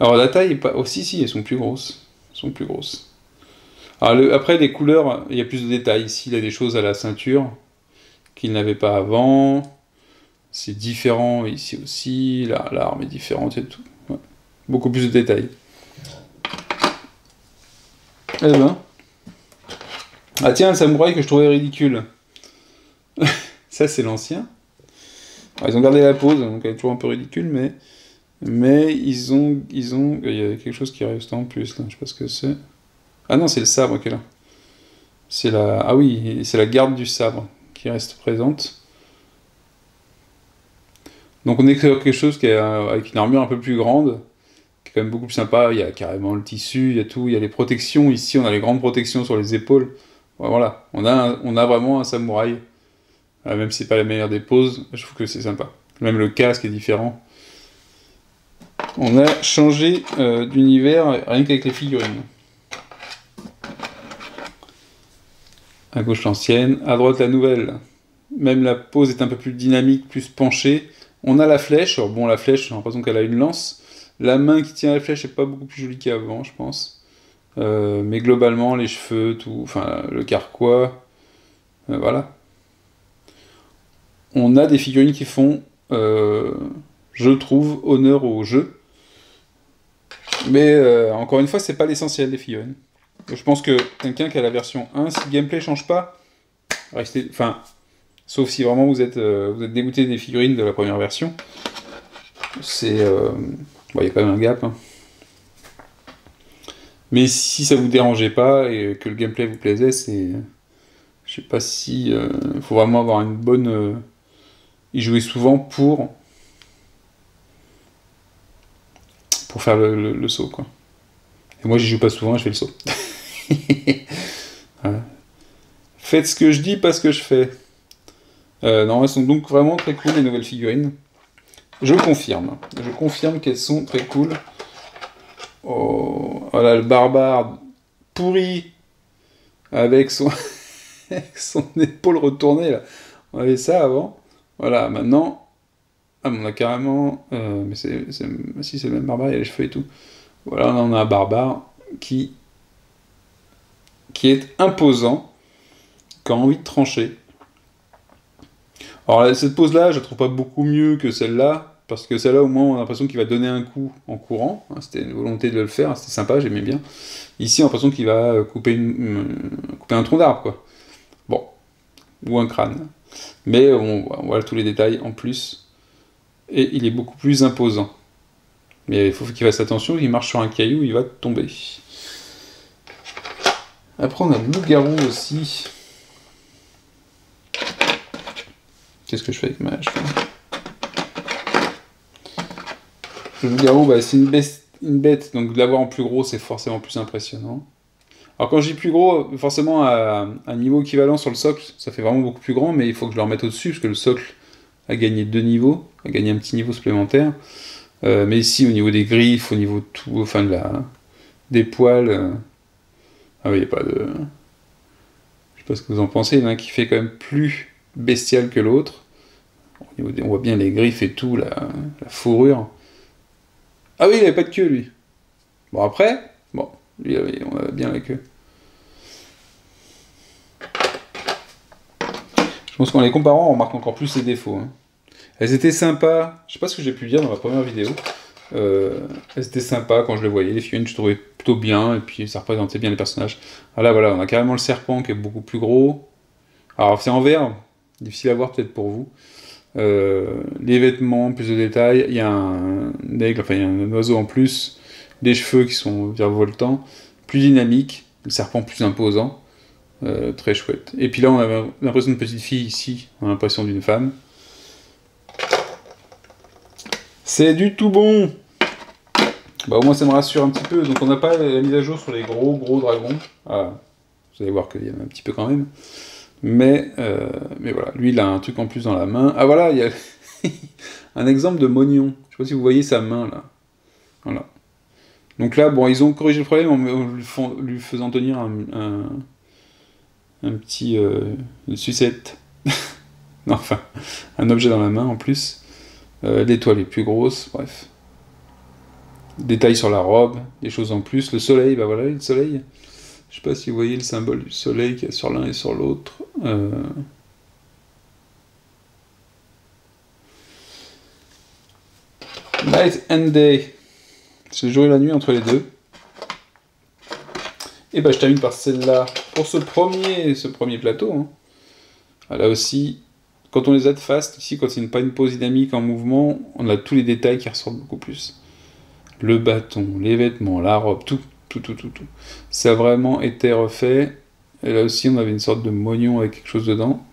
la taille est pas... Oh si, elles sont plus grosses. Elles sont plus grosses. Alors, après, les couleurs, il y a plus de détails. Ici, il y a des choses à la ceinture qu'il n'avait pas avant. C'est différent ici aussi. L'arme est différente et tout. Ouais. Beaucoup plus de détails. Eh ben. Ah tiens, le samouraï que je trouvais ridicule. Ça, c'est l'ancien. Ils ont gardé la pose, donc elle est toujours un peu ridicule, mais ils ont... Il y a quelque chose qui reste en plus, là. Je sais pas ce que c'est. Ah non, c'est le sabre qui est là. Ah oui, c'est la garde du sabre qui reste présente. Donc on est sur quelque chose qui est avec une armure un peu plus grande, qui est quand même beaucoup plus sympa. Il y a carrément le tissu, il y a tout, il y a les protections. Ici, on a les grandes protections sur les épaules. Voilà, on a vraiment un samouraï. Même si c'est pas la meilleure des poses, je trouve que c'est sympa. Même le casque est différent. On a changé d'univers rien qu'avec les figurines. À gauche l'ancienne, à droite la nouvelle. Même la pose est un peu plus dynamique, plus penchée. On a la flèche. Alors bon, la flèche, j'ai l'impression qu'elle a une lance. La main qui tient la flèche n'est pas beaucoup plus jolie qu'avant, je pense. Mais globalement, les cheveux, tout, enfin le carquois, voilà. On a des figurines qui font, je trouve, honneur au jeu. Mais encore une fois, c'est pas l'essentiel des figurines. Je pense que quelqu'un qui a la version 1, si le gameplay change pas, restez, enfin, sauf si vraiment vous êtes dégoûté des figurines de la première version, c'est, bon, y a quand même un gap. Hein. Mais si ça vous dérangeait pas et que le gameplay vous plaisait, c'est, je sais pas si, faut vraiment avoir une bonne, y jouer souvent pour faire le saut, quoi. Et moi, j'y joue pas souvent, je fais le saut. Voilà. Faites ce que je dis, pas ce que je fais. Non, elles sont donc vraiment très cool, les nouvelles figurines. Je confirme. Je confirme qu'elles sont très cool. Oh, voilà, le barbare pourri avec son, avec son épaule retournée, là. On avait ça avant. Voilà, maintenant... Ah, on a carrément... mais si, c'est le même barbare, il y a les cheveux et tout. Voilà, on a un barbare qui est imposant, qui a envie de trancher. Alors cette pose-là, je la trouve pas beaucoup mieux que celle-là, parce que celle-là, au moins, on a l'impression qu'il va donner un coup en courant. Hein, c'était une volonté de le faire, hein, c'était sympa, j'aimais bien. Ici, on a l'impression qu'il va couper un tronc d'arbre, quoi. Bon, ou un crâne. Mais on voit tous les détails en plus, et il est beaucoup plus imposant. Mais il faut qu'il fasse attention, il marche sur un caillou, il va tomber. Après, on a le loup-garou aussi. Qu'est-ce que je fais avec ma hache? Le loup-garou, bah, c'est une bête, donc de l'avoir en plus gros, c'est forcément plus impressionnant. Alors quand je dis plus gros, forcément à un niveau équivalent sur le socle, ça fait vraiment beaucoup plus grand, mais il faut que je le remette au-dessus, parce que le socle a gagné 2 niveaux, a gagné un petit niveau supplémentaire. Mais ici, au niveau des griffes, au niveau de tout, enfin des poils, ah oui, il n'y a pas de... Je sais pas ce que vous en pensez, il y en a un qui fait quand même plus bestial que l'autre. On voit bien les griffes et tout, la fourrure. Ah oui, il avait pas de queue, lui. Bon, après, bon, lui, on a bien la queue. Je pense qu'en les comparant, on remarque encore plus ses défauts. Hein. Elles étaient sympas, je sais pas ce que j'ai pu dire dans ma première vidéo. Elles étaient sympas quand je les voyais, les figurines, je trouvais plutôt bien, et puis ça représentait bien les personnages. Ah là, voilà, on a carrément le serpent qui est beaucoup plus gros. Alors, c'est en vert, difficile à voir peut-être pour vous. Les vêtements, plus de détails, il y a un aigle, enfin il y a un oiseau en plus, des cheveux qui sont virevoltants, plus dynamiques, le serpent plus imposant, très chouette. Et puis là on a l'impression d'une petite fille, ici on a l'impression d'une femme. C'est du tout bon. Bah au moins ça me rassure un petit peu, donc on n'a pas la mise à jour sur les gros dragons. Ah, vous allez voir qu'il y en a un petit peu quand même. Mais voilà, lui il a un truc en plus dans la main. Ah voilà, il y a un exemple de mognon. Je sais pas si vous voyez sa main là. Voilà. Donc là, bon, ils ont corrigé le problème en lui faisant tenir un petit... une sucette. Non, enfin, un objet dans la main en plus. L'étoile est plus grosse, bref. Détails sur la robe, des choses en plus. Le soleil, bah voilà, le soleil. Je sais pas si vous voyez le symbole du soleil qu'il y a sur l'un et sur l'autre. Night and Day. C'est le jour et la nuit entre les deux. Et bah je termine par celle-là. Pour ce premier plateau. Hein. Ah, là aussi, quand on les a de face, ici quand il n'y a pas une pose dynamique en mouvement, on a tous les détails qui ressortent beaucoup plus. Le bâton, les vêtements, la robe, tout. Ça a vraiment été refait. Et là aussi, on avait une sorte de mognon avec quelque chose dedans.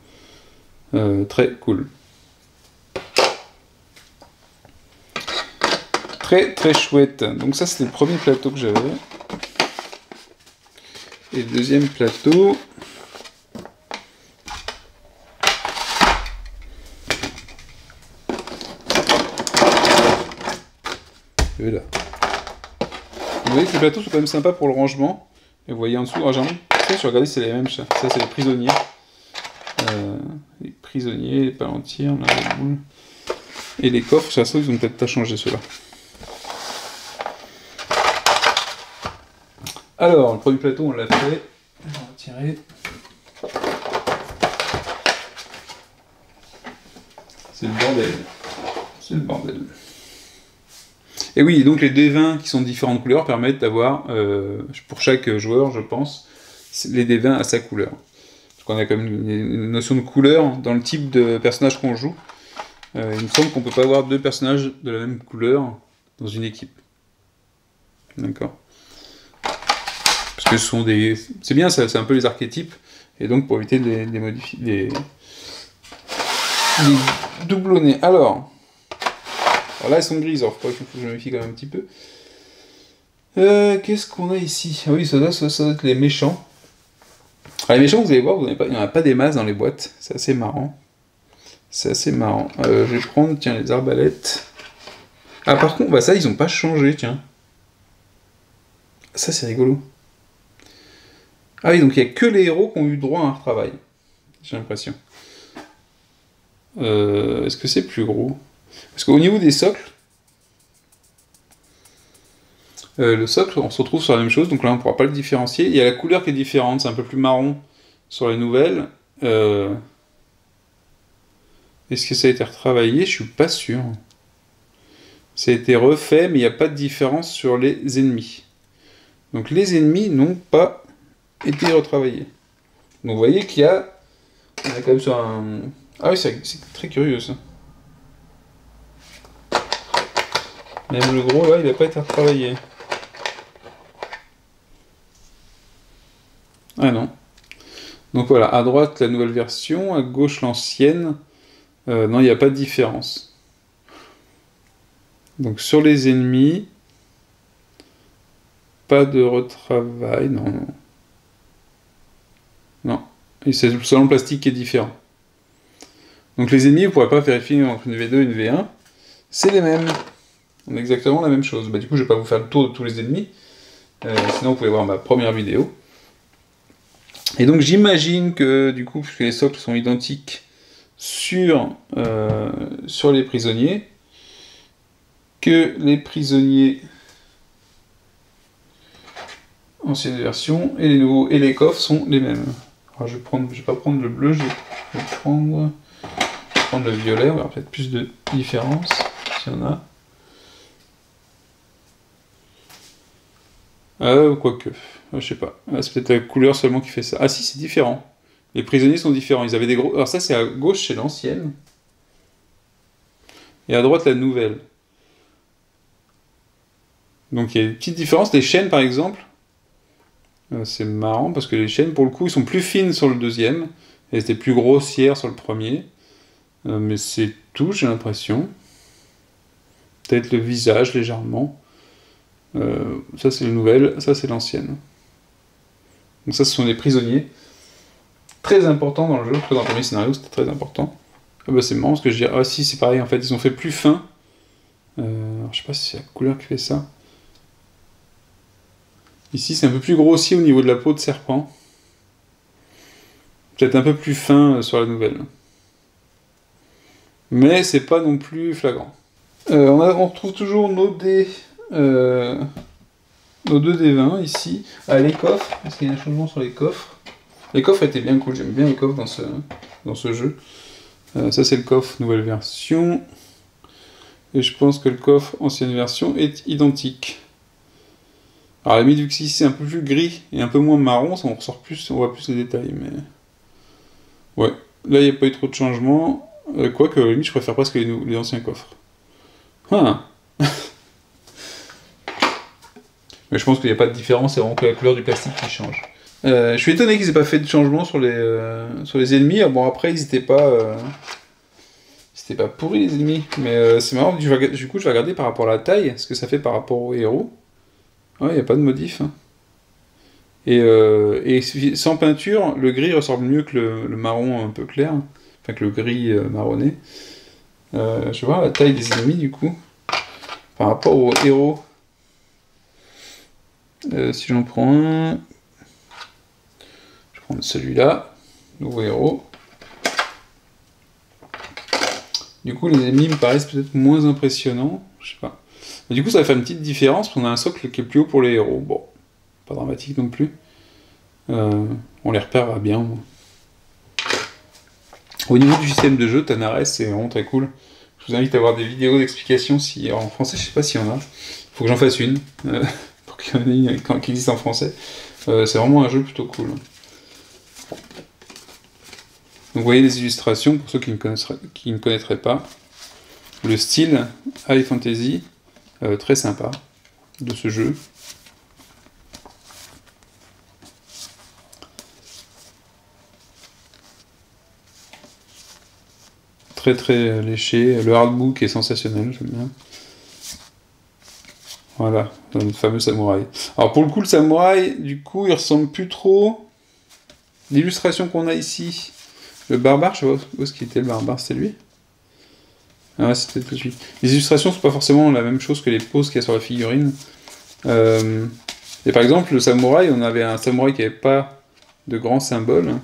Très cool. Très chouette. Donc ça, c'était le premier plateau que j'avais. Et le deuxième plateau... Et là. Vous voyez que les plateaux sont quand même sympas pour le rangement. Et vous voyez en dessous, j'ai regardé, c'est les mêmes. Ça, c'est les prisonniers. Les prisonniers, les palantirs, là, les boules. Et les coffres, ça, ils ont peut-être pas changé ceux-là. Alors, le premier plateau, on l'a fait. On va retirer. C'est le bordel. C'est le bordel. Et oui, donc les dés-20 qui sont de différentes couleurs permettent d'avoir, pour chaque joueur, je pense, les dés-20 à sa couleur. Parce qu'on a quand même une notion de couleur dans le type de personnage qu'on joue. Il me semble qu'on peut pas avoir deux personnages de la même couleur dans une équipe. D'accord. Parce que ce sont des... C'est bien, c'est un peu les archétypes. Et donc pour éviter de modifier... les doublonnés. Alors là, elles sont grises, alors il faut que je modifie quand même un petit peu. Qu'est-ce qu'on a ici? Ah oui, ça doit être les méchants. Alors, les méchants, vous allez voir, il n'y en a pas des masses dans les boîtes. C'est assez marrant. C'est assez marrant. Je vais prendre, tiens, les arbalètes. Ah, par contre, bah ça, ils n'ont pas changé, tiens. Ça, c'est rigolo. Ah oui, donc il n'y a que les héros qui ont eu droit à un retravail. J'ai l'impression. Est-ce que c'est plus gros? Parce qu'au niveau des socles, le socle, on se retrouve sur la même chose, donc là on ne pourra pas le différencier. Il y a la couleur qui est différente, c'est un peu plus marron sur les nouvelles. Est-ce que ça a été retravaillé? Je suis pas sûr. Ça a été refait, mais il n'y a pas de différence sur les ennemis. Donc les ennemis n'ont pas été retravaillés. Donc vous voyez qu'il y a... On a quand même sur un... Ah oui, c'est très curieux ça. Même le gros là, il n'a pas été retravaillé. Ah non. Donc voilà, à droite la nouvelle version, à gauche l'ancienne. Non, il n'y a pas de différence. Donc sur les ennemis, pas de retravail, non. Non. Et c'est seulement le plastique qui est différent. Donc les ennemis, vous ne pourrez pas vérifier entre une V2 et une V1. C'est les mêmes. On a exactement la même chose. Bah, du coup, je ne vais pas vous faire le tour de tous les ennemis. Sinon, vous pouvez voir ma première vidéo. Et donc j'imagine que, du coup, puisque les socles sont identiques sur les prisonniers, que les prisonniers ancienne version et les nouveaux et les coffres sont les mêmes. Alors je vais pas prendre le bleu, je vais prendre le violet, on va avoir peut-être plus de différence, s'il y en a. Quoique, je sais pas. C'est peut-être la couleur seulement qui fait ça. Ah si, c'est différent. Les prisonniers sont différents. Ils avaient des gros... Alors ça, c'est à gauche, c'est l'ancienne. Et à droite, la nouvelle. Donc il y a une petite différence. Les chaînes, par exemple, c'est marrant, parce que les chaînes, pour le coup, ils sont plus fines sur le deuxième. Elles étaient plus grossières sur le premier. Mais c'est tout, j'ai l'impression. Peut-être le visage, légèrement. Ça, c'est les nouvelles. Ça, c'est l'ancienne. Donc ça, ce sont des prisonniers. Très important dans le jeu, parce que dans le premier scénario, c'était très important. Ah bah c'est marrant, parce que je dis, ah si, c'est pareil, en fait, ils ont fait plus fin. Alors, je sais pas si c'est la couleur qui fait ça. Ici, c'est un peu plus grossier au niveau de la peau de serpent. Peut-être un peu plus fin sur la nouvelle. Mais c'est pas non plus flagrant. On retrouve toujours nos dés... nos 2 D20 ici. Ah, les coffres, parce qu'il y a un changement sur les coffres. Les coffres étaient bien cool, j'aime bien les coffres dans ce jeu. Ça c'est le coffre nouvelle version. Et je pense que le coffre ancienne version est identique. Alors la limite, vu que ici c'est un peu plus gris et un peu moins marron, ça on ressort plus, on voit plus les détails, mais... Ouais, là il n'y a pas eu trop de changements. Quoique, à la limite, je préfère presque les anciens coffres. Ah. Mais je pense qu'il n'y a pas de différence, c'est vraiment que la couleur du plastique qui change. Je suis étonné qu'ils aient pas fait de changement sur les ennemis. Bon, après, ils n'étaient pas... C'était pas pourri, les ennemis. Mais c'est marrant, du coup, je vais regarder par rapport à la taille, ce que ça fait par rapport aux héros. Ouais, il n'y a pas de modif. Hein. Et sans peinture, le gris ressemble mieux que le marron un peu clair. Enfin, que le gris marronné. Je vais voir la taille des ennemis, du coup. par rapport aux héros. Si j'en prends un, je prends celui-là, nouveau héros. Du coup, les ennemis me paraissent peut-être moins impressionnants, je sais pas. Mais du coup, ça va faire une petite différence, parce qu'on a un socle qui est plus haut pour les héros. Bon, pas dramatique non plus. On les repérera bien. Au niveau du système de jeu, Tanares, c'est vraiment très cool. Je vous invite à voir des vidéos d'explication, si en français, je sais pas s'il y en a. Il faut que j'en fasse une. Qu'il y en ait une qui existe en français. C'est vraiment un jeu plutôt cool. Donc vous voyez les illustrations, pour ceux qui ne connaîtraient pas. Le style High Fantasy, très sympa, de ce jeu. Très très léché. Le artbook est sensationnel, j'aime bien. Voilà, notre fameux samouraï. Alors pour le coup, le samouraï, du coup, il ressemble plus trop. L'illustration qu'on a ici, le barbare, je sais pas où est-ce qu'il était le barbare, c'est lui? Ah, c'est peut-être lui. Les illustrations sont pas forcément la même chose que les poses qu'il y a sur la figurine. Et par exemple, le samouraï, on avait un samouraï qui n'avait pas de grand symbole.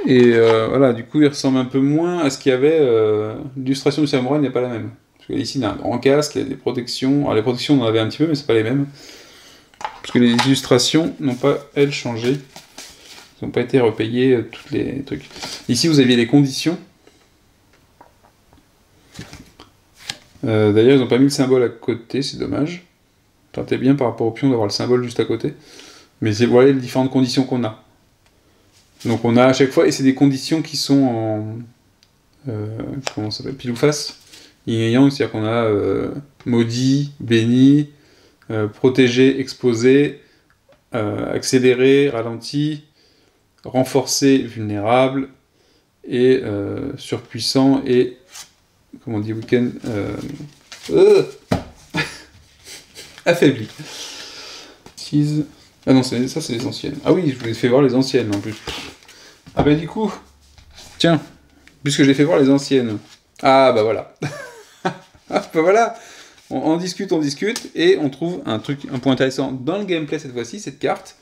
Et voilà, du coup, il ressemble un peu moins à ce qu'il y avait. L'illustration du samouraï n'est pas la même. Ici, il y a un grand casque, il y a des protections. Alors, les protections, on en avait un petit peu, mais c'est pas les mêmes. Parce que les illustrations n'ont pas, elles, changé. Ils n'ont pas été repayés, tous les trucs. Ici, vous aviez les conditions. D'ailleurs, ils n'ont pas mis le symbole à côté, c'est dommage. Tentez bien par rapport au pion d'avoir le symbole juste à côté. Mais voilà les différentes conditions qu'on a. Donc, on a à chaque fois, et c'est des conditions qui sont en. Comment ça s'appelle? Pile ou face. Yin et yang, c'est-à-dire qu'on a maudit, béni, protégé, exposé, accéléré, ralenti, renforcé, vulnérable, et surpuissant, et, comment on dit, week-end, affaibli. Ah non, ça c'est les anciennes. Ah oui, je vous ai fait voir les anciennes en plus. Ah bah du coup, tiens, puisque j'ai fait voir les anciennes. Ah bah voilà. Ah bah voilà. On discute, et on trouve un point intéressant dans le gameplay cette fois-ci, cette carte,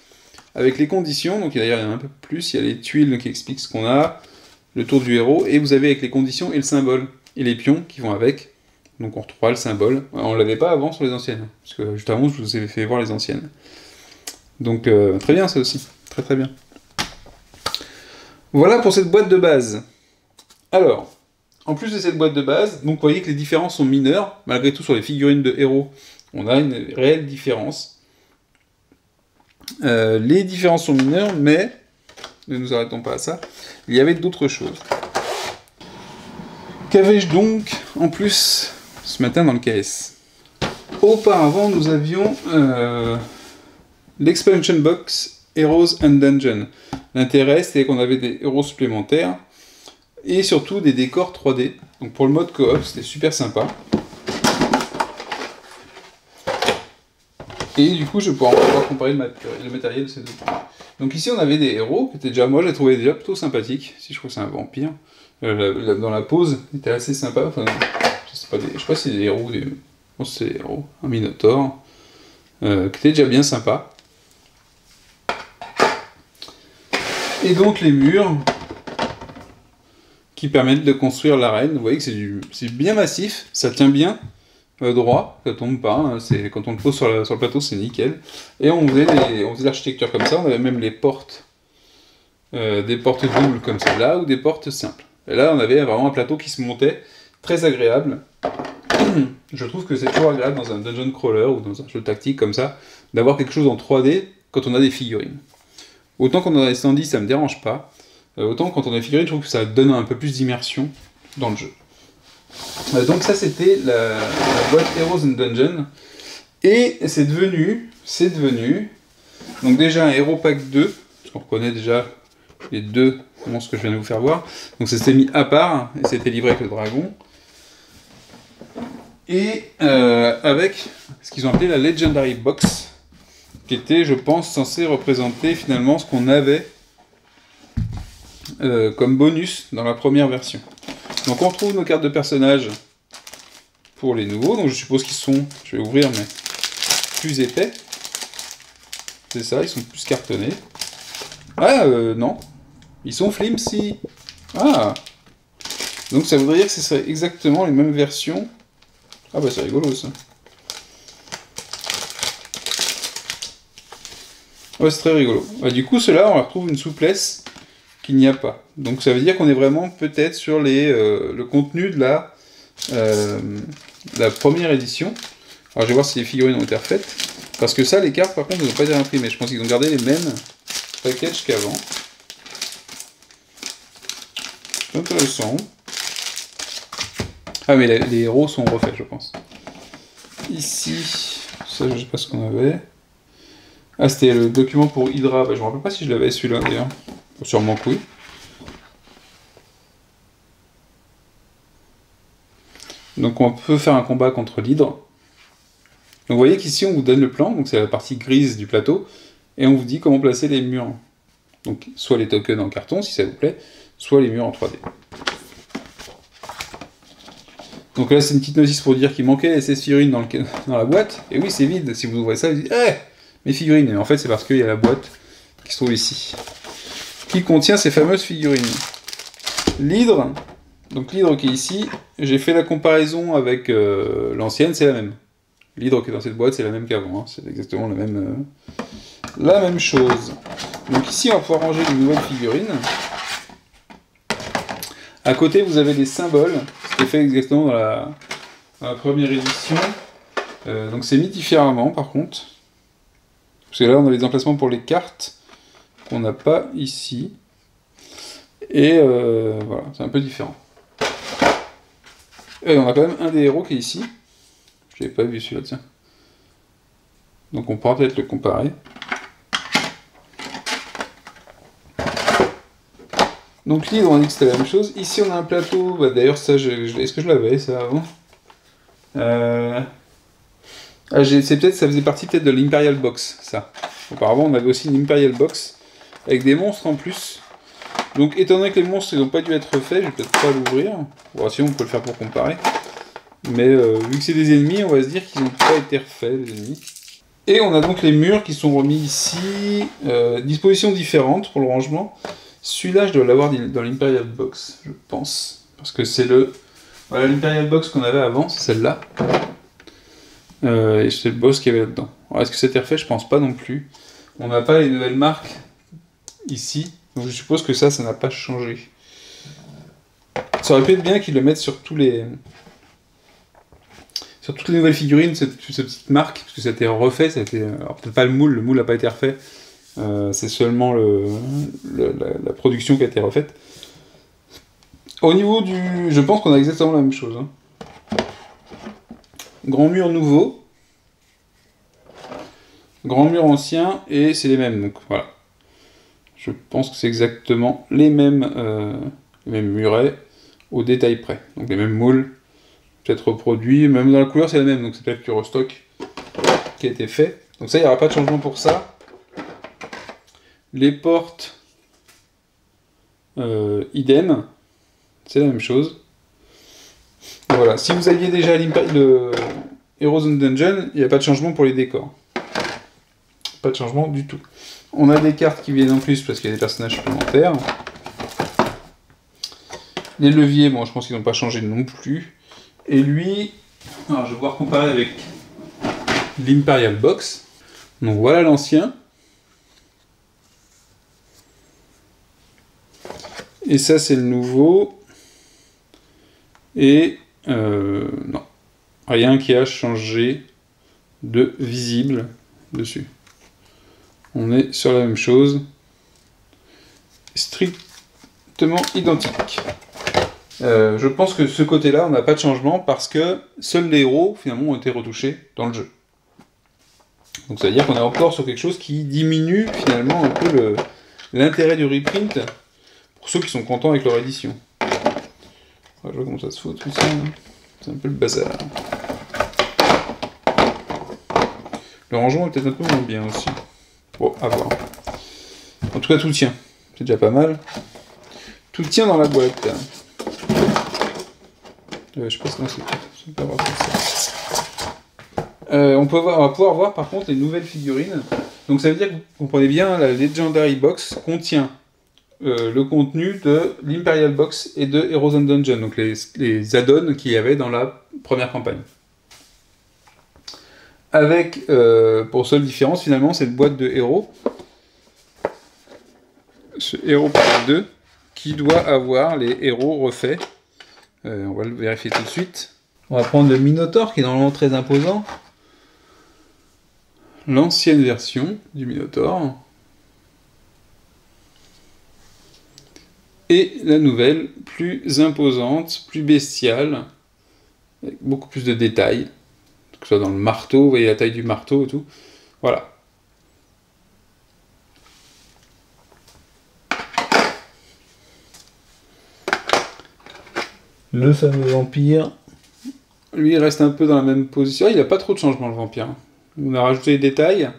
avec les conditions. Donc d'ailleurs il y en a un peu plus, il y a les tuiles qui expliquent ce qu'on a, le tour du héros, et vous avez avec les conditions et le symbole, et les pions qui vont avec. Donc on retrouvera le symbole. On l'avait pas avant sur les anciennes, parce que juste avant je vous ai fait voir les anciennes. Donc très bien ça aussi, très très bien. Voilà pour cette boîte de base. Alors, en plus de cette boîte de base, donc vous voyez que les différences sont mineures, malgré tout sur les figurines de héros, on a une réelle différence. Les différences sont mineures, mais, ne nous arrêtons pas à ça, il y avait d'autres choses. Qu'avais-je donc en plus ce matin dans le KS? Auparavant, nous avions l'expansion box Heroes and Dungeon. L'intérêt, c'était qu'on avait des héros supplémentaires et surtout des décors 3D. Donc pour le mode coop, c'était super sympa. Et du coup, je vais pouvoir comparer le matériel de ces deux. Donc ici, on avait des héros qui étaient déjà, moi, je les trouvais déjà plutôt sympathiques. Si je crois que c'est un vampire. Dans la pose, il était assez sympa. Enfin, je sais pas si c'est des héros ou des... Bon, c'est des héros. Un minotaure. Qui était déjà bien sympa. Et donc les murs qui permettent de construire l'arène. Vous voyez que c'est bien massif, ça tient bien droit, ça tombe pas. Hein, quand on le pose sur le plateau, c'est nickel. Et on faisait l'architecture comme ça. On avait même les portes, des portes doubles comme celle-là ou des portes simples. Et là, on avait vraiment un plateau qui se montait, très agréable. Je trouve que c'est toujours agréable dans un dungeon crawler ou dans un jeu tactique comme ça, d'avoir quelque chose en 3D quand on a des figurines. Autant quand on a des standees, ça me dérange pas. Autant quand on a des figurines, je trouve que ça donne un peu plus d'immersion dans le jeu. Donc ça, c'était la boîte Heroes and Dungeon. Et c'est devenu... Donc déjà un Hero Pack 2, parce qu'on reconnaît déjà les deux monstres que je viens de vous faire voir. Donc ça s'était mis à part, et c'était livré avec le dragon. Et avec ce qu'ils ont appelé la Legendary Box, qui était, je pense, censé représenter finalement ce qu'on avait comme bonus dans la première version. Donc on retrouve nos cartes de personnages pour les nouveaux. Donc je suppose qu'ils sont, je vais ouvrir, mais plus épais. C'est ça, ils sont plus cartonnés. Ah, non. Ils sont flimsy. Ah. Donc ça voudrait dire que ce serait exactement les mêmes versions. Ah bah c'est rigolo ça. Ouais, c'est très rigolo. Bah, du coup, ceux-là, on retrouve une souplesse qu'il n'y a pas. Donc ça veut dire qu'on est vraiment peut-être sur le contenu de la première édition. Alors je vais voir si les figurines ont été refaites. Parce que ça, les cartes, par contre, elles n'ont pas été imprimées. Je pense qu'ils ont gardé les mêmes packages qu'avant. C'est intéressant. Ah mais les héros sont refaits, je pense. Ici, ça je sais pas ce qu'on avait. Ah, c'était le document pour Hydra. Bah, je me rappelle pas si je l'avais celui-là d'ailleurs. Sûrement que oui. Donc on peut faire un combat contre l'Hydre. Donc vous voyez qu'ici on vous donne le plan, donc c'est la partie grise du plateau, et on vous dit comment placer les murs. Donc soit les tokens en carton si ça vous plaît, soit les murs en 3D. Donc là c'est une petite notice pour dire qu'il manquait les 16 figurines dans la boîte, et oui c'est vide, si vous ouvrez ça vous dites « Eh, mes figurines !» Et en fait c'est parce qu'il y a la boîte qui se trouve ici, qui contient ces fameuses figurines. L'hydre, donc l'hydre qui est ici, j'ai fait la comparaison avec l'ancienne, c'est la même. L'hydre qui est dans cette boîte, c'est la même qu'avant, hein. C'est exactement la même chose. Donc ici, on va pouvoir ranger de nouvelles figurines. À côté, vous avez des symboles, ce qui est fait exactement dans la première édition. Donc c'est mis différemment, par contre. Parce que là, on a les emplacements pour les cartes, qu'on n'a pas ici. Et voilà, c'est un peu différent. Et on a quand même un des héros qui est ici. Je l'avais pas vu celui-là, tiens. Donc on pourra peut-être le comparer. Donc l'hydre, on a dit que c'était la même chose. Ici on a un plateau, bah, d'ailleurs ça, est-ce que je l'avais ça avant c'est peut-être, ça faisait partie peut-être de l'Imperial Box, ça. Auparavant on avait aussi une Imperial Box, avec des monstres en plus. Donc étant donné que les monstres n'ont pas dû être faits, je vais peut-être pas l'ouvrir. Bon, sinon on peut le faire pour comparer. Mais vu que c'est des ennemis, on va se dire qu'ils n'ont pas été refaits, les ennemis. Et on a donc les murs qui sont remis ici. Dispositions différentes pour le rangement. Celui-là, je dois l'avoir dans l'Imperial Box, je pense. Parce que c'est voilà, l'Imperial Box qu'on avait avant, c'est celle-là. Et c'est le boss qu'il y avait là-dedans. Alors, est-ce que c'était refait? Je pense pas non plus. On n'a pas les nouvelles marques ici. Donc je suppose que ça n'a pas changé. Ça aurait pu être bien qu'ils le mettent sur toutes les nouvelles figurines, cette petite marque, parce que ça a été refait, alors peut-être pas le moule n'a pas été refait, c'est seulement la production qui a été refaite. Au niveau je pense qu'on a exactement la même chose. Hein. Grand mur nouveau, grand mur ancien, et c'est les mêmes, donc voilà. Je pense que c'est exactement les mêmes murets, au détail près. Donc les mêmes moules, peut-être reproduits, même dans la couleur c'est la même, donc c'est peut-être du restock qui a été fait. Donc ça, il n'y aura pas de changement pour ça. Les portes, idem, c'est la même chose. Voilà, si vous aviez déjà le Heroes and Dungeon, il n'y a pas de changement pour les décors. Pas de changement du tout. On a des cartes qui viennent en plus parce qu'il y a des personnages supplémentaires. Les leviers, bon, je pense qu'ils n'ont pas changé non plus. Et lui, alors je vais pouvoir comparer avec l'Imperial Box. Donc voilà l'ancien. Et ça c'est le nouveau. Et non, rien qui a changé de visible dessus. On est sur la même chose. Strictement identique. Je pense que ce côté-là, on n'a pas de changement parce que seuls les héros, finalement, ont été retouchés dans le jeu. Donc ça veut dire qu'on est encore sur quelque chose qui diminue, finalement, un peu l'intérêt du reprint pour ceux qui sont contents avec leur édition. Je vois comment ça se fout, tout ça. C'est un peu le bazar. Le rangement est peut-être un peu moins bien aussi. Bon, à voir. En tout cas, tout tient. C'est déjà pas mal. Tout tient dans la boîte. Je sais pas si c'est On peut voir tout ça. On va pouvoir voir par contre les nouvelles figurines. Donc ça veut dire que vous comprenez bien, la Legendary Box contient le contenu de l'Imperial Box et de Heroes and Dungeon, donc les add-ons qu'il y avait dans la première campagne. Avec, pour seule différence finalement, cette boîte de héros, ce héros par 2, qui doit avoir les héros refaits. On va le vérifier tout de suite. On va prendre le Minotaur qui est normalement très imposant. L'ancienne version du Minotaur. Et la nouvelle, plus imposante, plus bestiale, avec beaucoup plus de détails. Que ce soit dans le marteau, vous voyez la taille du marteau et tout. Voilà. Le fameux vampire, lui, il reste un peu dans la même position. Il n'a pas trop de changement, le vampire. On a rajouté des détails,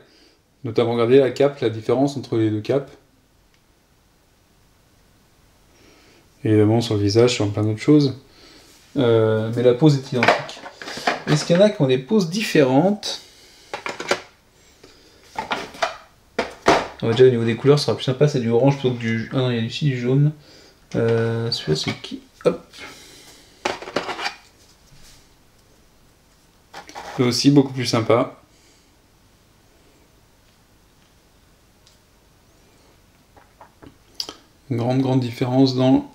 notamment, regardez la cape, la différence entre les deux capes. Évidemment, sur le visage, sur plein d'autres choses. Mais la pose est identique. Est-ce qu'il y en a qui ont des poses différentes? Déjà, au niveau des couleurs, ce sera plus sympa. C'est du orange plutôt que du... Ah non, il y a ici du jaune. Celui-là, c'est qui? Hop. C'est aussi beaucoup plus sympa. Une grande différence dans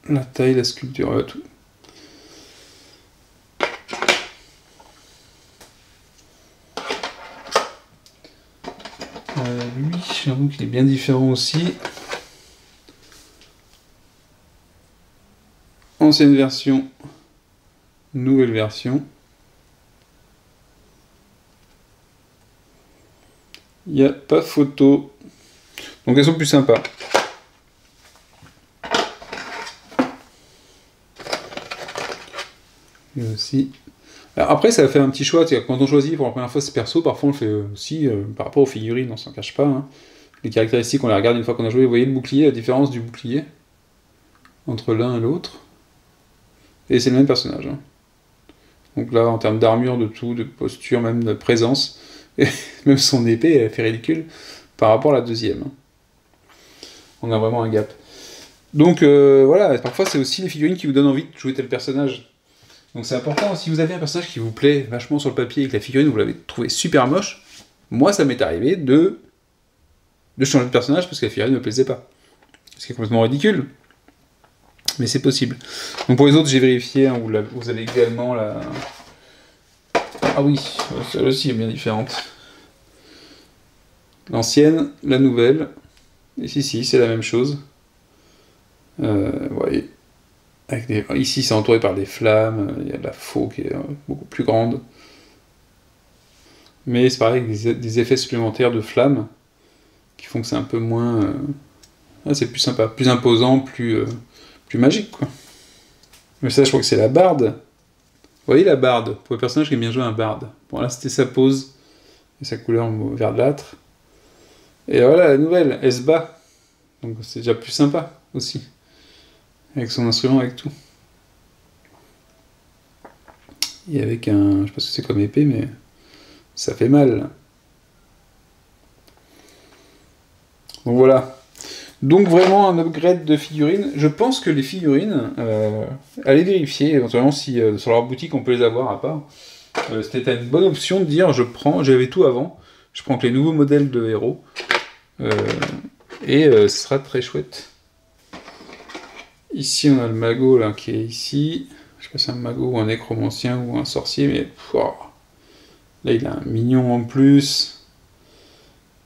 la taille, la sculpture, tout. Lui, j'avoue qu'il est bien différent aussi. Ancienne version, nouvelle version. Il n'y a pas photo. Donc elles sont plus sympas. Et aussi. Alors après, ça fait un petit choix. Quand on choisit pour la première fois ce perso, parfois on le fait aussi par rapport aux figurines, on s'en cache pas. Hein. Les caractéristiques, on les regarde une fois qu'on a joué. Vous voyez le bouclier, la différence du bouclier entre l'un et l'autre. Et c'est le même personnage. Hein. Donc là, en termes d'armure, de tout, de posture, même de présence, et même son épée, elle fait ridicule par rapport à la deuxième. Hein. On a vraiment un gap. Donc voilà, parfois c'est aussi les figurines qui vous donnent envie de jouer tel personnage. Donc c'est important, si vous avez un personnage qui vous plaît vachement sur le papier et que la figurine vous l'avez trouvé super moche, moi ça m'est arrivé de changer de personnage parce que la figurine ne me plaisait pas. Ce qui est complètement ridicule. Mais c'est possible. Donc pour les autres, j'ai vérifié, hein, vous avez également la... Ah oui, celle aussi est bien différente. L'ancienne, la nouvelle. Et si, c'est la même chose. Vous voyez. Ici, c'est entouré par des flammes, il y a de la faux qui est beaucoup plus grande. Mais c'est pareil, avec des effets supplémentaires de flammes qui font que c'est un peu moins... c'est plus sympa, plus imposant, plus magique, quoi. Mais ça, je crois que c'est la barde. Vous voyez la barde, pour le personnage qui aime bien jouer un barde. Bon, là, c'était sa pose, et sa couleur verdâtre. Et voilà, la nouvelle, elle se bat. Donc c'est déjà plus sympa, aussi. Avec son instrument, avec tout. Et avec un... Je sais pas ce que c'est comme épée, mais... Ça fait mal. Donc voilà. Donc vraiment un upgrade de figurines. Je pense que les figurines, allez vérifier éventuellement si sur leur boutique on peut les avoir à part. C'était une bonne option de dire j'avais tout avant, je prends que les nouveaux modèles de héros. Ce sera très chouette. Ici on a le magot là, qui est ici. Je sais pas si c'est un magot ou un nécromancien ou un sorcier, mais là il a un mignon en plus.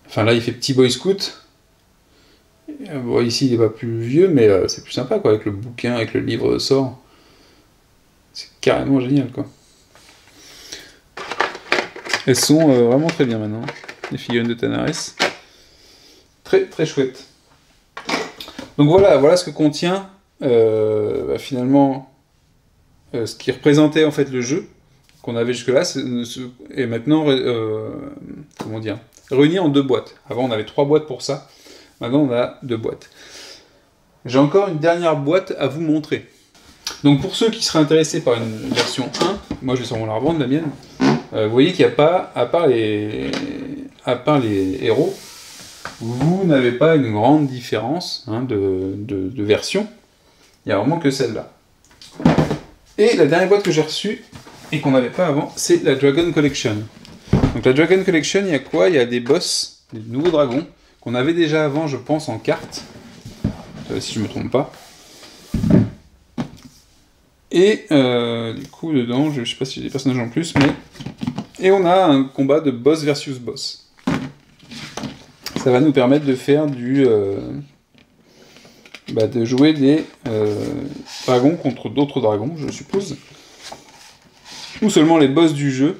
Enfin là il fait petit boy scout. Bon, ici il n'est pas plus vieux, mais c'est plus sympa quoi, avec le bouquin, avec le livre de sorts. C'est carrément génial quoi. Elles sont vraiment très bien maintenant, les figurines de Tanares. Très très chouette. Donc voilà ce que contient finalement ce qui représentait en fait le jeu qu'on avait jusque-là, et maintenant comment dire, réuni en 2 boîtes. Avant on avait 3 boîtes pour ça. Maintenant, on a 2 boîtes. J'ai encore une dernière boîte à vous montrer. Donc pour ceux qui seraient intéressés par une version 1, moi je vais sûrement la revendre, la mienne, vous voyez qu'il n'y a pas, à part les héros, vous n'avez pas une grande différence hein, de version. Il n'y a vraiment que celle-là. Et la dernière boîte que j'ai reçue, et qu'on n'avait pas avant, c'est la Dragon Collection. Donc la Dragon Collection, il y a quoi? Il y a des boss, des nouveaux dragons, qu'on avait déjà avant, je pense, en carte, si je ne me trompe pas. Et du coup, dedans, je ne sais pas si j'ai des personnages en plus, mais... Et on a un combat de boss versus boss. Ça va nous permettre de faire de jouer des dragons contre d'autres dragons, je suppose. Ou seulement les boss du jeu.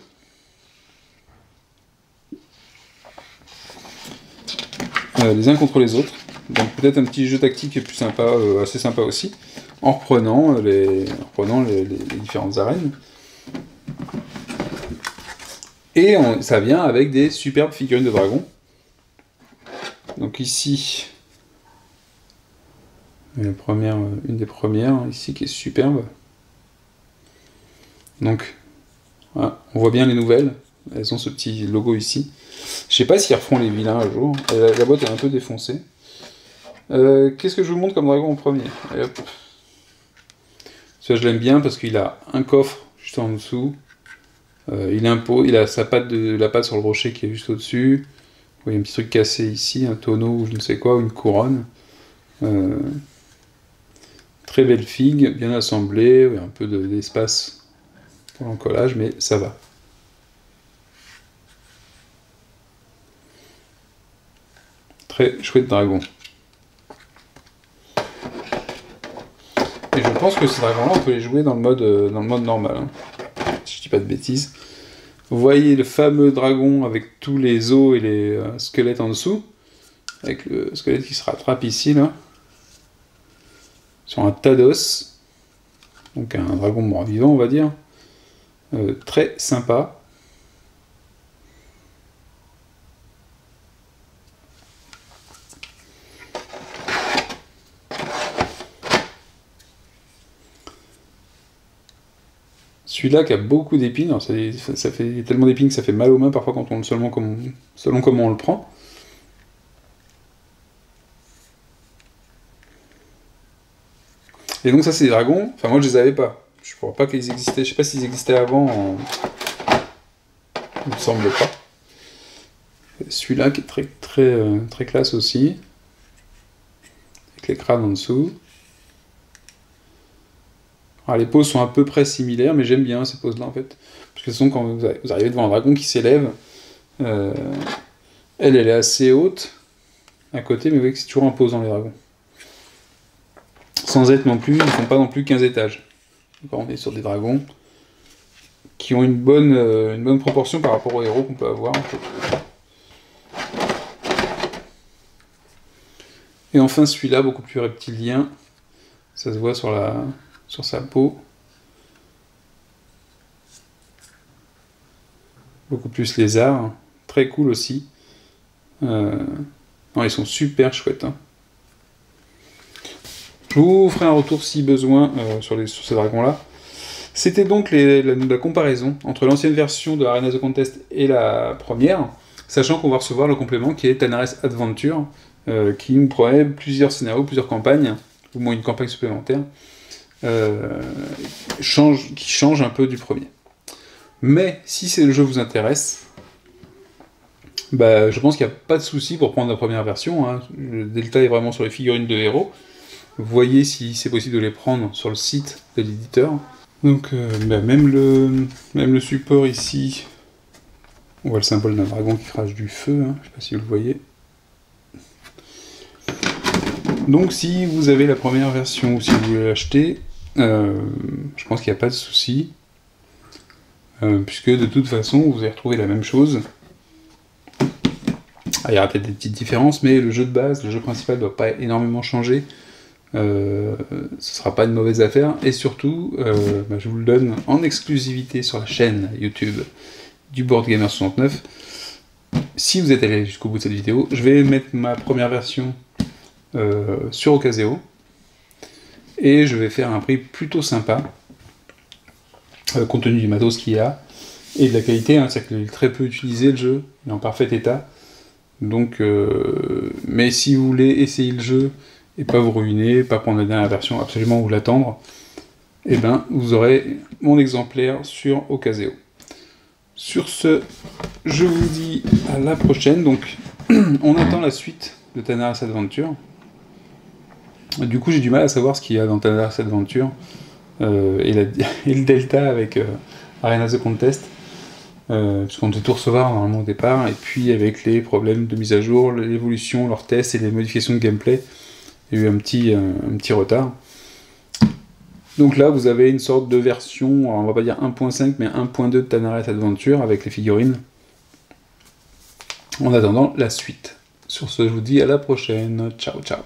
Les uns contre les autres. Donc peut-être un petit jeu tactique plus sympa, assez sympa aussi, en reprenant les différentes arènes. Et ça vient avec des superbes figurines de dragons. Donc ici, une des premières ici qui est superbe. Donc, voilà, on voit bien les nouvelles. Elles ont ce petit logo ici. Je sais pas s'ils referont les vilains un jour. La boîte est un peu défoncée. Qu'est-ce que je vous montre comme dragon en premier? Allez, hop. Celui-là, je l'aime bien parce qu'il a un coffre juste en dessous. Il a la patte sur le rocher qui est juste au-dessus. Vous voyez un petit truc cassé ici, un tonneau ou je ne sais quoi, une couronne. Très belle figue, bien assemblée, un peu d'espace pour l'encollage, mais ça va. Très chouette dragon. Et je pense que ces dragons-là, on peut les jouer dans le mode normal, hein, si je dis pas de bêtises. Vous voyez le fameux dragon avec tous les os et les squelettes en dessous, avec le squelette qui se rattrape ici, là, sur un tas d'os, donc un dragon mort-vivant, on va dire, très sympa. Celui-là qui a beaucoup d'épines, ça fait tellement d'épines que ça fait mal aux mains parfois quand on selon comment on le prend. Et donc ça c'est des dragons, enfin moi je les avais pas. Je ne crois pas qu'ils existaient, je sais pas s'ils existaient avant, il me semble pas. Celui-là qui est très classe aussi, avec les crânes en dessous. Alors, les poses sont à peu près similaires, mais j'aime bien ces poses-là en fait. Parce que sinon, quand vous arrivez devant un dragon qui s'élève, elle est assez haute à côté, mais vous voyez que c'est toujours imposant les dragons. Sans être non plus, ils ne font pas non plus 15 étages. Donc, on est sur des dragons qui ont une bonne proportion par rapport aux héros qu'on peut avoir. En fait. Et enfin celui-là, beaucoup plus reptilien, ça se voit sur sa peau. Beaucoup plus lézard, très cool aussi. Non, ils sont super chouettes. Hein. Je vous ferai un retour si besoin sur ces dragons-là. C'était donc la comparaison entre l'ancienne version de Arena of the Contest et la première, sachant qu'on va recevoir le complément qui est Tanares Adventure, qui nous promet plusieurs scénarios, plusieurs campagnes, au moins une campagne supplémentaire, qui change un peu du premier. Mais si le jeu vous intéresse, je pense qu'il n'y a pas de souci pour prendre la première version. Hein. Le Delta est vraiment sur les figurines de héros. Voyez si c'est possible de les prendre sur le site de l'éditeur. Donc même le support ici, on voit le symbole d'un dragon qui crache du feu, hein. Je ne sais pas si vous le voyez. Donc si vous avez la première version ou si vous voulez l'acheter, je pense qu'il n'y a pas de souci, puisque de toute façon vous allez retrouver la même chose. Il y aura peut-être des petites différences, mais le jeu de base, le jeu principal ne doit pas énormément changer. Ce sera pas une mauvaise affaire, et surtout, je vous le donne en exclusivité sur la chaîne YouTube du Board Gamer 69. Si vous êtes allé jusqu'au bout de cette vidéo, je vais mettre ma première version sur Ocaseo, et je vais faire un prix plutôt sympa, compte tenu du matos qu'il y a, et de la qualité, hein, c'est-à-dire qu'il est très peu utilisé le jeu, il est en parfait état. Donc, mais si vous voulez essayer le jeu et pas vous ruiner, pas prendre la dernière version, absolument vous l'attendre, et ben vous aurez mon exemplaire sur Ocaseo. Sur ce, je vous dis à la prochaine. Donc, on attend la suite de Tanaris Adventure. Du coup, j'ai du mal à savoir ce qu'il y a dans Tanaris Adventure et le delta avec Arena The Contest. Puisqu'on devait tout recevoir normalement au départ, et puis avec les problèmes de mise à jour, l'évolution, leurs tests et les modifications de gameplay, il y a eu un petit retard. Donc là, vous avez une sorte de version, alors on va pas dire 1.5, mais 1.2 de Tanaris Adventure avec les figurines. En attendant la suite. Sur ce, je vous dis à la prochaine. Ciao, ciao.